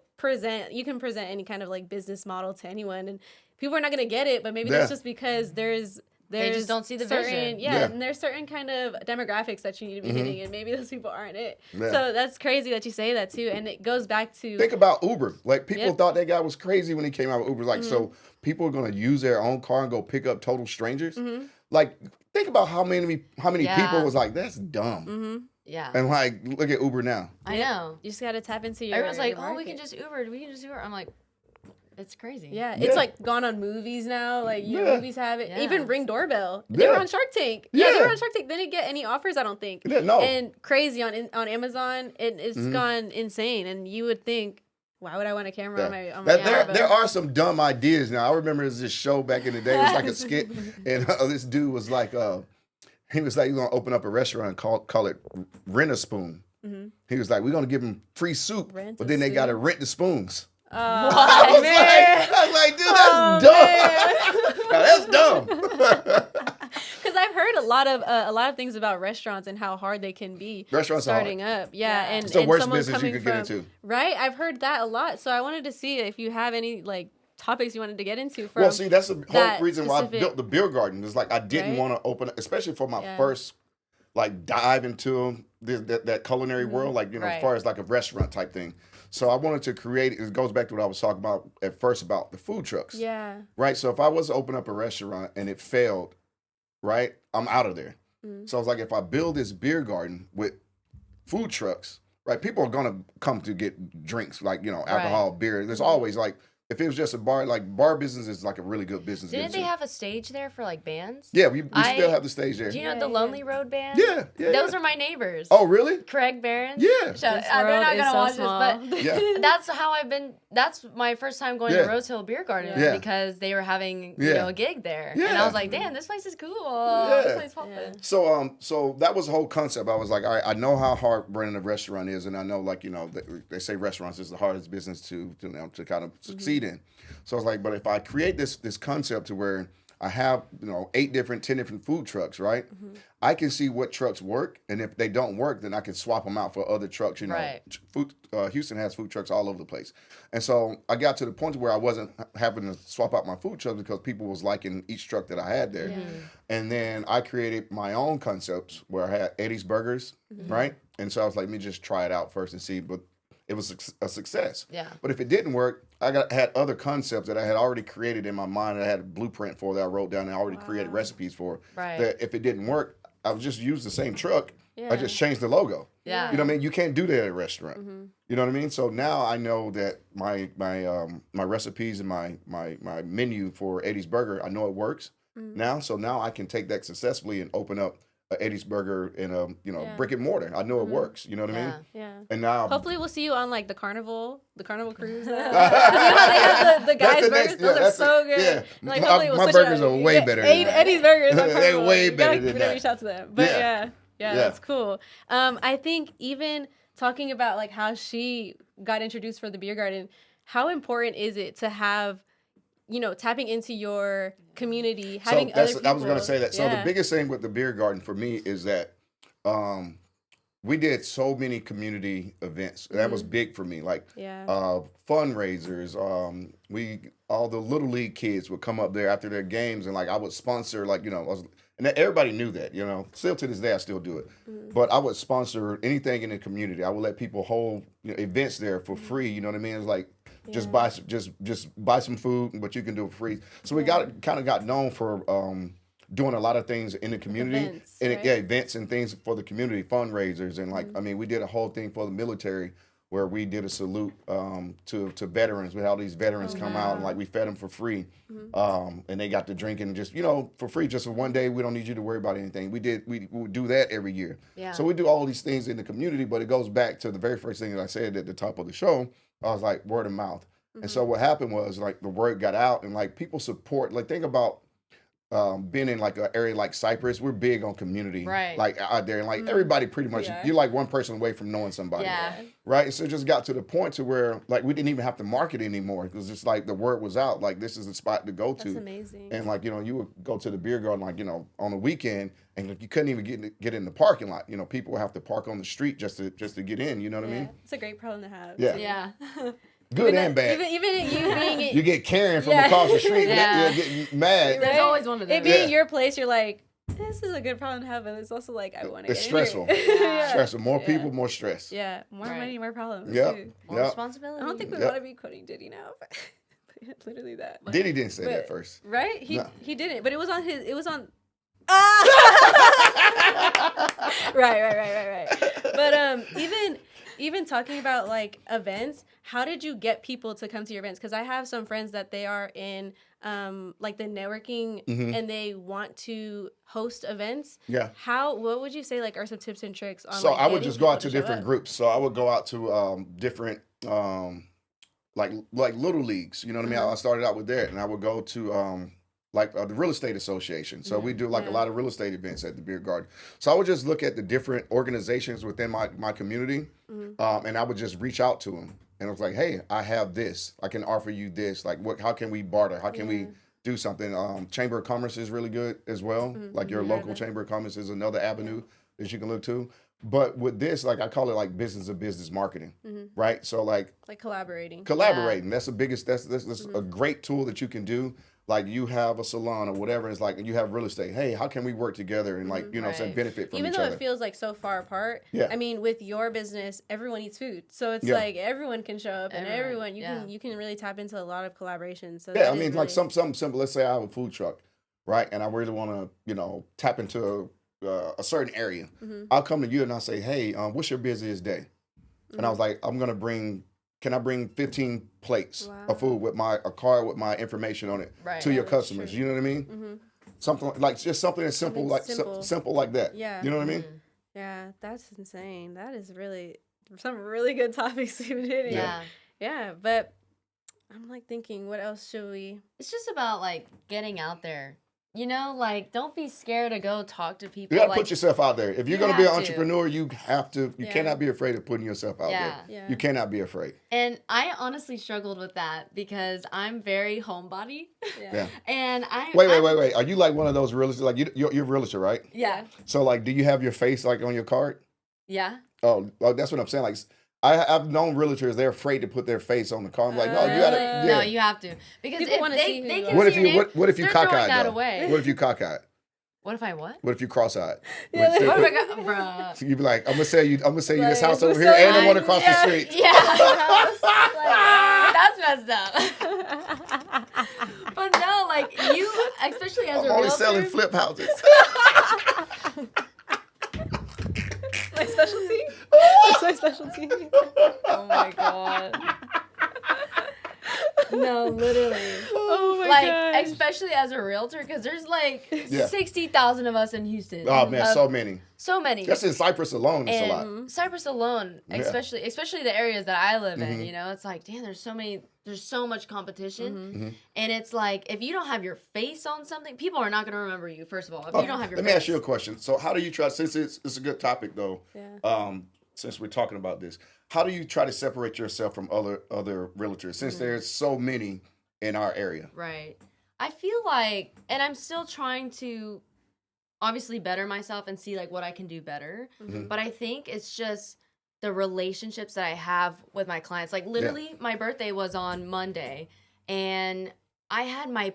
[SPEAKER 2] can present any kind of like business model to anyone, and people are not gonna get it, but maybe that's just because there's
[SPEAKER 1] They just don't see the vision.
[SPEAKER 2] Yeah, and there's certain kind of demographics that you need to be hitting, and maybe those people aren't it.
[SPEAKER 3] Yeah.
[SPEAKER 2] So that's crazy that you say that too, and it goes back to
[SPEAKER 3] Think about Uber. Like people thought that guy was crazy when he came out with Uber. Like, so people are gonna use their own car and go pick up total strangers. Like, think about how many people was like, that's dumb.
[SPEAKER 1] Yeah.
[SPEAKER 3] And like, look at Uber now.
[SPEAKER 1] I know.
[SPEAKER 2] you just gotta tap into your.
[SPEAKER 1] Everyone's like,
[SPEAKER 2] your
[SPEAKER 1] oh, we
[SPEAKER 2] market.
[SPEAKER 1] can just Uber. I'm like, it's crazy.
[SPEAKER 2] Yeah,
[SPEAKER 3] Yeah.
[SPEAKER 2] it's like gone on movies now. Like movies have it.
[SPEAKER 1] Yeah.
[SPEAKER 2] Even Ring Doorbell. They were
[SPEAKER 3] Yeah.
[SPEAKER 2] on Shark Tank.
[SPEAKER 3] Yeah.
[SPEAKER 2] They were on Shark Tank. They didn't get any offers, I don't think.
[SPEAKER 3] Yeah, no.
[SPEAKER 2] And crazy on Amazon, it's gone insane. And you would think, why would I want a camera on my doorbell?
[SPEAKER 3] There are some dumb ideas now. I remember there's this show back in the day. It was like a skit, and this dude was like, he was gonna open up a restaurant and call it Rent a Spoon. He was like, we're gonna give them free soup,
[SPEAKER 2] Rent
[SPEAKER 3] but
[SPEAKER 2] a
[SPEAKER 3] then they
[SPEAKER 2] Spoon?
[SPEAKER 3] gotta rent the spoons.
[SPEAKER 2] Oh, man.
[SPEAKER 3] I was like, dude, that's dumb. Now, that's dumb.
[SPEAKER 2] Because I've heard a lot of things about restaurants and how hard they can be.
[SPEAKER 3] Restaurants are
[SPEAKER 2] starting up, and
[SPEAKER 3] It's the worst
[SPEAKER 2] someone
[SPEAKER 3] business you
[SPEAKER 2] coming
[SPEAKER 3] could get
[SPEAKER 2] from-
[SPEAKER 3] into.
[SPEAKER 2] Right, I've heard that a lot. So I wanted to see if you have any like topics you wanted to get into. From
[SPEAKER 3] Well, see, that's the whole
[SPEAKER 2] that
[SPEAKER 3] reason why I
[SPEAKER 2] specific-
[SPEAKER 3] built the beer garden. It's like I didn't
[SPEAKER 2] Right.
[SPEAKER 3] want to open, especially for my
[SPEAKER 2] Yeah.
[SPEAKER 3] first like dive into that culinary world, like as
[SPEAKER 1] Right.
[SPEAKER 3] far as like a restaurant type thing. So I wanted to create. It goes back to what I was talking about at first about the food trucks.
[SPEAKER 2] Yeah.
[SPEAKER 3] Right. So if I was to open up a restaurant and it failed, right, I'm out of there. So I was like, if I build this beer garden with food trucks, right, people are gonna come to get drinks like alcohol, beer. There's always like if it was just a bar, like bar business is like a really good business.
[SPEAKER 1] Didn't they have a stage there for like bands?
[SPEAKER 3] Yeah, we still have the stage there.
[SPEAKER 1] Do you know the Lonely Road band?
[SPEAKER 3] Yeah.
[SPEAKER 1] Those are my neighbors.
[SPEAKER 3] Oh, really?
[SPEAKER 1] Craig Barron.
[SPEAKER 3] Yeah.
[SPEAKER 1] They're not gonna watch this, but
[SPEAKER 3] yeah.
[SPEAKER 1] that's how I've been. That's my first time going to Rose Hill Beer Garden because they were having a gig there, and I was like, damn, this place is cool. This place popping.
[SPEAKER 3] So that was the whole concept. I was like, all right, I know how hard running a restaurant is, and I know like they say restaurants is the hardest business to kind of succeed in. So I was like, but if I create this concept to where I have 10 different food trucks, right? I can see what trucks work, and if they don't work, then I can swap them out for other trucks. Houston has food trucks all over the place, and so I got to the point where I wasn't having to swap out my food trucks because people was liking each truck that I had there, and then I created my own concepts where I had Eddie's Burgers, right? And so I was like, let me just try it out first and see, but it was a success.
[SPEAKER 1] Yeah.
[SPEAKER 3] But if it didn't work, had other concepts that I had already created in my mind. I had a blueprint for that I wrote down and I already created recipes for.
[SPEAKER 1] Right.
[SPEAKER 3] That if it didn't work, I would just use the same truck. I just changed the logo.
[SPEAKER 1] Yeah.
[SPEAKER 3] You know what I mean? You can't do that at a restaurant. You know what I mean? So now I know that my recipes and my menu for Eddie's Burger, I know it works now. So now I can take that successfully and open up a Eddie's Burger in a brick and mortar. I know it works. You know what I mean?
[SPEAKER 2] Yeah.
[SPEAKER 3] And now
[SPEAKER 2] hopefully we'll see you on like the carnival cruise. You know how they have the guys' burgers? Those are so good.
[SPEAKER 3] Yeah.
[SPEAKER 2] Like
[SPEAKER 3] my burgers are way better than that.
[SPEAKER 2] Eddie's Burgers.
[SPEAKER 3] They're way better than that.
[SPEAKER 2] Reach out to them. But yeah, that's cool. I think even talking about like how she got introduced for the beer garden, how important is it to have tapping into your community, having other people.
[SPEAKER 3] I was going to say that. So the biggest thing with the beer garden for me is that we did so many community events. That was big for me. Like fundraisers. All the little league kids would come up there after their games, and like I would sponsor and everybody knew that. Still to this day I still do it. But I would sponsor anything in the community. I would let people hold events there for free. You know what I mean? It's like just buy some food, but you can do it free. So we got known for doing a lot of things in the community, events and things for the community, fundraisers, and we did a whole thing for the military where we did a salute to veterans. We had all these veterans come out and we fed them for free, and they got to drink and just for free just for one day. We don't need you to worry about anything. We would do that every year. Yeah. So we do all these things in the community, but it goes back to the very first thing that I said at the top of the show. I was like word of mouth, and so what happened was like the word got out and people support. Like think about being in like an area like Cypress, we're big on community, like out there, and everybody pretty much you're like one person away from knowing somebody, right? So it just got to the point to where we didn't even have to market anymore because it's like the word was out, like this is the spot to go to.
[SPEAKER 2] That's amazing.
[SPEAKER 3] And you would go to the beer garden on the weekend, and you couldn't even get in the parking lot. People would have to park on the street just to get in. You know what I mean?
[SPEAKER 2] It's a great problem to have.
[SPEAKER 3] Yeah. Good and bad.
[SPEAKER 2] Even you being
[SPEAKER 3] you get Karen from across the street. Get mad.
[SPEAKER 1] There's always one of them.
[SPEAKER 2] It being your place, you're like, this is a good problem to have, but it's also like I want to.
[SPEAKER 3] It's stressful. Stressful. More people, more stress.
[SPEAKER 2] Yeah, more money, more problems.
[SPEAKER 1] More responsibility.
[SPEAKER 2] I don't think we want to be quoting Diddy now. Literally that.
[SPEAKER 3] Diddy didn't say that first,
[SPEAKER 2] right? He didn't, but it was on his. It was on. Right. But even talking about like events, how did you get people to come to your events? Because I have some friends that they are in like the networking and they want to host events. Yeah. What would you say like are some tips and tricks on?
[SPEAKER 3] So I would just go out to different groups. So I would go out to different like little leagues. You know what I mean? I started out with that, and I would go to the real estate association. So we do a lot of real estate events at the beer garden. So I would just look at the different organizations within my community, and I would just reach out to them. And I was like, hey, I have this. I can offer you this. Like, how can we barter? How can we do something? Chamber of Commerce is really good as well. Like your local Chamber of Commerce is another avenue that you can look to. But with this, like I call it like business of business marketing, right? So like
[SPEAKER 2] collaborating.
[SPEAKER 3] That's the biggest. That's a great tool that you can do. Like you have a salon or whatever, it's like you have real estate. Hey, how can we work together and some benefit from each other?
[SPEAKER 2] Even though it feels like so far apart. Yeah. I mean, with your business, everyone eats food, so it's like everyone can show up and everyone you can really tap into a lot of collaboration. So
[SPEAKER 3] I mean, like something simple. Let's say I have a food truck, right, and I really want to tap into a certain area. I'll come to you and I'll say, hey, what's your busiest day? And I was like, I'm gonna bring can I bring 15 plates of food with a card with my information on it to your customers? You know what I mean?
[SPEAKER 2] Mm-hmm.
[SPEAKER 3] Something like just something as simple simple like that.
[SPEAKER 2] Yeah.
[SPEAKER 3] You know what I mean?
[SPEAKER 2] Yeah, that's insane. That is really some really good topics we've been hitting.
[SPEAKER 1] Yeah.
[SPEAKER 2] Yeah, but I'm like thinking, what else should we?
[SPEAKER 1] It's just about like getting out there. You know, like don't be scared to go talk to people.
[SPEAKER 3] You gotta
[SPEAKER 1] like,
[SPEAKER 3] put yourself out there. If you're gonna be an entrepreneur, you have to. You cannot be afraid of putting yourself out there.
[SPEAKER 2] Yeah.
[SPEAKER 3] You cannot be afraid.
[SPEAKER 1] And I honestly struggled with that because I'm very homebody.
[SPEAKER 2] Yeah.
[SPEAKER 1] And
[SPEAKER 3] Wait. Are you like one of those realtors? Like you're a realtor, right?
[SPEAKER 1] Yeah.
[SPEAKER 3] So like, do you have your face like on your card?
[SPEAKER 1] Yeah.
[SPEAKER 3] Oh, that's what I'm saying. Like, I've known realtors, they're afraid to put their face on the card. I'm like, no, you gotta. Yeah.
[SPEAKER 1] No, you have to because
[SPEAKER 2] people
[SPEAKER 1] if they can
[SPEAKER 3] what
[SPEAKER 1] see
[SPEAKER 3] if you
[SPEAKER 1] your name,
[SPEAKER 3] what if you
[SPEAKER 1] they're
[SPEAKER 3] cockeyed?
[SPEAKER 1] throwing that away.
[SPEAKER 3] What if you cockeyed?
[SPEAKER 1] What if I what?
[SPEAKER 3] What if you cross-eyed?
[SPEAKER 2] Yeah,
[SPEAKER 1] What if I got, bruh?
[SPEAKER 3] So you'd be like, I'm gonna sell you this house
[SPEAKER 2] we're
[SPEAKER 3] over here and the one
[SPEAKER 2] selling-
[SPEAKER 3] across the street.
[SPEAKER 1] Yeah. That's messed up. But no, like you, especially as
[SPEAKER 3] I'm
[SPEAKER 1] a
[SPEAKER 3] only
[SPEAKER 1] realtor.
[SPEAKER 3] selling flip houses.
[SPEAKER 2] My specialty? That's my specialty.
[SPEAKER 1] Oh my god. No, literally.
[SPEAKER 2] Oh my
[SPEAKER 1] Like,
[SPEAKER 2] gosh.
[SPEAKER 1] especially as a realtor, because there's like
[SPEAKER 3] Yeah.
[SPEAKER 1] 60,000 of us in Houston.
[SPEAKER 3] Oh man, so many.
[SPEAKER 1] So many.
[SPEAKER 3] Just in Cyprus alone, it's a lot.
[SPEAKER 1] And Cyprus alone,
[SPEAKER 3] Yeah.
[SPEAKER 1] especially the areas that I live in, you know, it's like, damn, there's so much competition. And it's like, if you don't have your face on something, people are not going to remember you, first of all. If you don't have your
[SPEAKER 3] Let
[SPEAKER 1] face.
[SPEAKER 3] me ask you a question. So how do you try, since it's a good topic though, since we're talking about this, how do you try to separate yourself from other realtors since there's so many in our area?
[SPEAKER 1] Right. I feel like, and I'm still trying to obviously better myself and see like what I can do better. But I think it's just the relationships that I have with my clients. Like literally my birthday was on Monday and I had my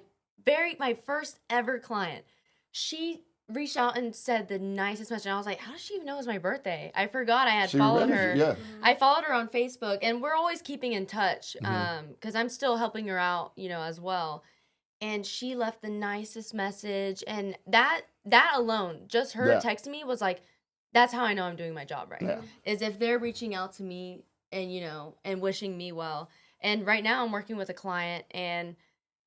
[SPEAKER 1] first ever client. She reached out and said the nicest message. And I was like, how does she even know it was my birthday? I forgot I had followed her.
[SPEAKER 3] Yeah.
[SPEAKER 1] I followed her on Facebook and we're always keeping in touch because I'm still helping her out, you know, as well. And she left the nicest message. And that alone, just her texting me was like, that's how I know I'm doing my job right.
[SPEAKER 3] Yeah.
[SPEAKER 1] Is if they're reaching out to me and, you know, and wishing me well. And right now I'm working with a client and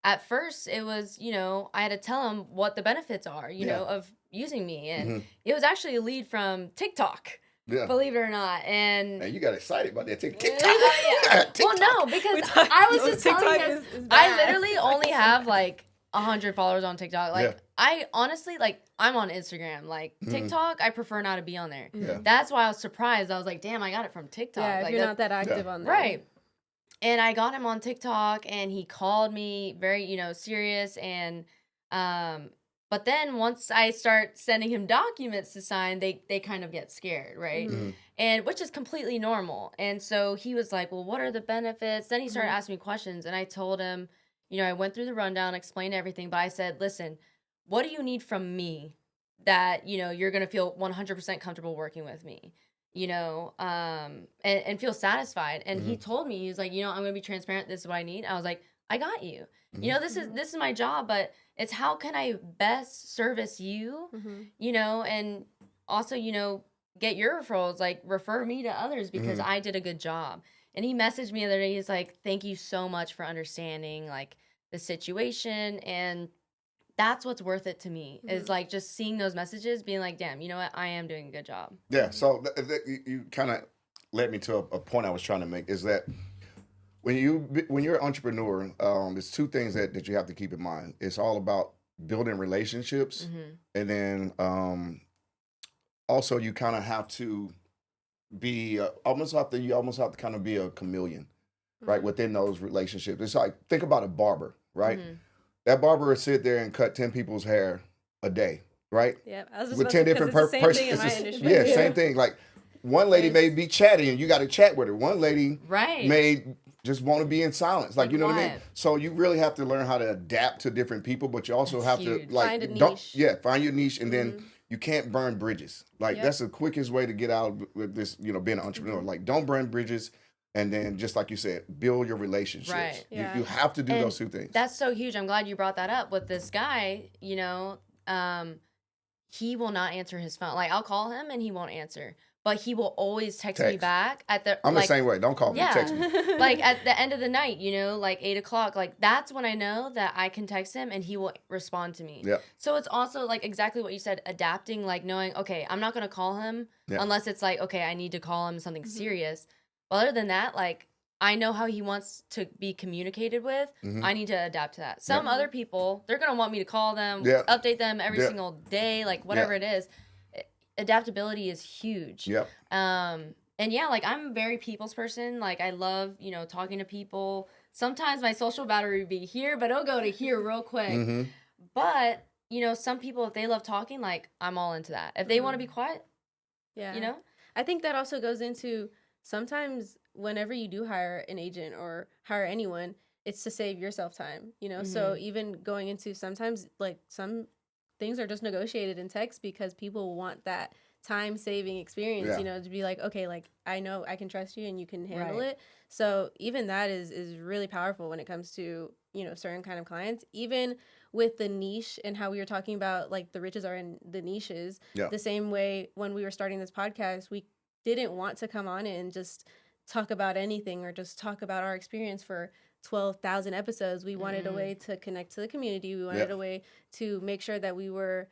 [SPEAKER 1] at first it was, you know, I had to tell him what the benefits are, you know, of using me. And it was actually a lead from TikTok.
[SPEAKER 3] Yeah.
[SPEAKER 1] Believe it or not. And
[SPEAKER 3] Man, you got excited about that TikTok.
[SPEAKER 1] yeah. Well, no, because I was just telling
[SPEAKER 2] TikTok
[SPEAKER 1] him,
[SPEAKER 2] is
[SPEAKER 1] I
[SPEAKER 2] bad.
[SPEAKER 1] literally only have like 100 followers on TikTok. Like,
[SPEAKER 3] Yeah.
[SPEAKER 1] I honestly, like, I'm on Instagram. Like, TikTok, I prefer not to be on there.
[SPEAKER 3] Yeah.
[SPEAKER 1] That's why I was surprised. I was like, damn, I got it from TikTok.
[SPEAKER 2] Yeah, if
[SPEAKER 1] like,
[SPEAKER 2] you're not that active on there.
[SPEAKER 1] Right. And I got him on TikTok and he called me very, you know, serious. And, but then once I start sending him documents to sign, they kind of get scared, right? And which is completely normal. And so he was like, well, what are the benefits? Then he started asking me questions and I told him, you know, I went through the rundown, explained everything, but I said, listen, what do you need from me that, you know, you're going to feel 100% comfortable working with me? You know, and feel satisfied. And he told me, he was like, you know, I'm going to be transparent. This is what I need. I was like, I got you. You know, this is my job, but it's how can I best service you, you know, and also, you know, get your referrals, like refer me to others because I did a good job. And he messaged me the other day. He's like, thank you so much for understanding like the situation. And that's what's worth it to me is like just seeing those messages being like, damn, you know what? I am doing a good job.
[SPEAKER 3] Yeah. So you kind of led me to a point I was trying to make is that when you're an entrepreneur, there's two things that you have to keep in mind. It's all about building relationships, and then also you kind of have to be almost have to kind of be a chameleon, right? Within those relationships, it's like think about a barber, right? That barber would sit there and cut 10 people's hair a day, right?
[SPEAKER 2] Yeah, I was just
[SPEAKER 3] With
[SPEAKER 2] about
[SPEAKER 3] 10
[SPEAKER 2] to,
[SPEAKER 3] different
[SPEAKER 2] it's the same
[SPEAKER 3] persons.
[SPEAKER 2] thing in my industry.
[SPEAKER 3] Yeah, same thing. Like one lady may be chatty and you got to chat with her. One lady may just want to be in silence. Like, you know what I mean? So you really have to learn how to adapt to different people, but you also have to like
[SPEAKER 2] Find a niche.
[SPEAKER 3] find your niche, and then you can't burn bridges. Like that's the quickest way to get out with this, you know, being an entrepreneur. Like don't burn bridges. And then, just like you said, build your relationships.
[SPEAKER 1] Right.
[SPEAKER 3] You have to do those two things.
[SPEAKER 1] That's so huge. I'm glad you brought that up with this guy. You know, he will not answer his phone. Like, I'll call him and he won't answer. But he will always text me back at the...
[SPEAKER 3] I'm
[SPEAKER 1] like,
[SPEAKER 3] the same way. Don't call me. Text me.
[SPEAKER 1] Like, at the end of the night, you know, like 8 o'clock. Like, that's when I know that I can text him and he will respond to me.
[SPEAKER 3] Yeah.
[SPEAKER 1] So it's also, like, exactly what you said, adapting, like, knowing, okay, I'm not going to call him unless it's like, okay, I need to call him something serious. But other than that, like, I know how he wants to be communicated with. I need to adapt to that. Some other people, they're going to want me to call them, update them every single day, like, whatever it is. Adaptability is huge.
[SPEAKER 3] Yep.
[SPEAKER 1] And yeah, like, I'm a very people's person. Like, I love, you know, talking to people. Sometimes my social battery would be here, but it'll go to here real quick. But, you know, some people, if they love talking, like, I'm all into that. If they want to be quiet, you know?
[SPEAKER 2] I think that also goes into sometimes whenever you do hire an agent or hire anyone, it's to save yourself time, you know? So even going into sometimes, like, some things are just negotiated in text because people want that time-saving experience, you know, to be like, okay, like, I know I can trust you and you can handle it. So even that is really powerful when it comes to, you know, certain kind of clients. Even with the niche and how we were talking about, like, the riches are in the niches, the same way when we were starting this podcast, we didn't want to come on and just talk about anything or just talk about our experience for 12,000 episodes. We wanted a way to connect to the community. We wanted a way to make sure that we were,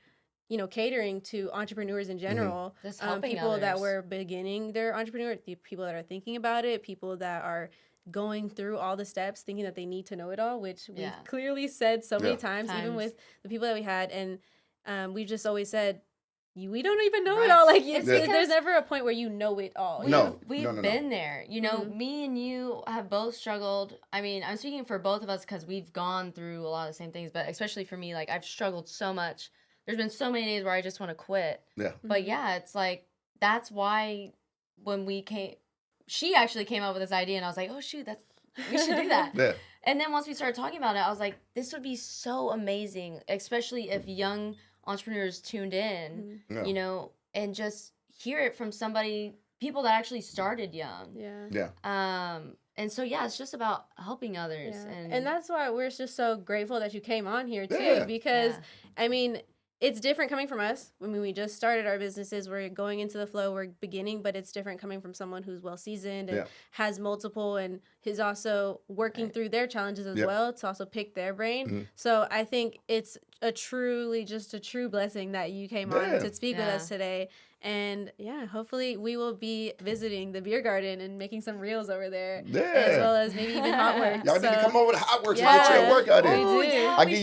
[SPEAKER 2] you know, catering to entrepreneurs in general, people
[SPEAKER 1] others.
[SPEAKER 2] that were beginning their entrepreneur, the people that are thinking about it, people that are going through all the steps, thinking that they need to know it all, which we've clearly said so many times, even with the people that we had. And we just always said, we don't even know it all. Like, there's never a point where you know it all.
[SPEAKER 1] We've been there. You know, me and you have both struggled. I mean, I'm speaking for both of us because we've gone through a lot of the same things, but especially for me, like, I've struggled so much. There's been so many days where I just want to quit. Yeah. But yeah, it's like, that's why when she actually came up with this idea and I was like, oh shoot, we should do that. And then once we started talking about it, I was like, this would be so amazing, especially if young entrepreneurs tuned in, you know, and just hear it from people that actually started young. And so, yeah, it's just about helping others.
[SPEAKER 2] And that's why we're just so grateful that you came on here, too, because, I mean, it's different coming from us. I mean, we just started our businesses. We're going into the flow. We're beginning, but it's different coming from someone who's well-seasoned and has multiple and is also working through their challenges as well to also pick their brain. So I think it's just a true blessing that you came on to speak with us today. And hopefully we will be visiting the beer garden and making some reels over there, as well as maybe even Hot Works.
[SPEAKER 3] Y'all need to come over to Hot Works and get your workout in. I give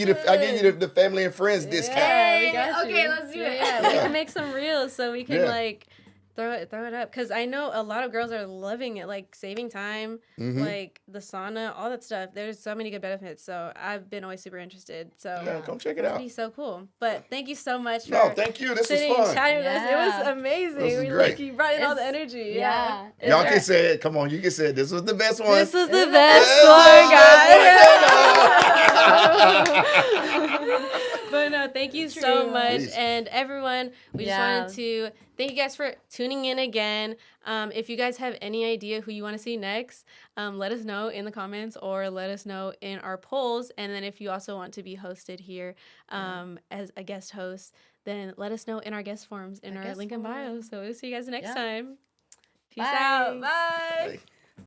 [SPEAKER 3] you the family and friends discount.
[SPEAKER 2] We got you. Okay, let's do it. Yeah, we can make some reels so we can like throw it up, because I know a lot of girls are loving it, like saving time, like the sauna, all that stuff. There's so many good benefits. So I've been always super interested. So
[SPEAKER 3] come check it out.
[SPEAKER 2] It'd be so cool. But thank you so much for
[SPEAKER 3] thank you. This
[SPEAKER 2] sitting
[SPEAKER 3] was fun.
[SPEAKER 2] and chatting with us. It was amazing.
[SPEAKER 3] This was great.
[SPEAKER 2] You brought in all the energy.
[SPEAKER 3] Y'all can say it. Come on, you can say it. This was the best one.
[SPEAKER 2] This was the best one, guys. But no, thank you so much. Please. And everyone, we just wanted to thank you guys for tuning in again. If you guys have any idea who you want to see next, let us know in the comments or let us know in our polls. And then if you also want to be hosted here as a guest host, then let us know in our guest forms in our link in bio. So we'll see you guys next time. Peace out. Bye.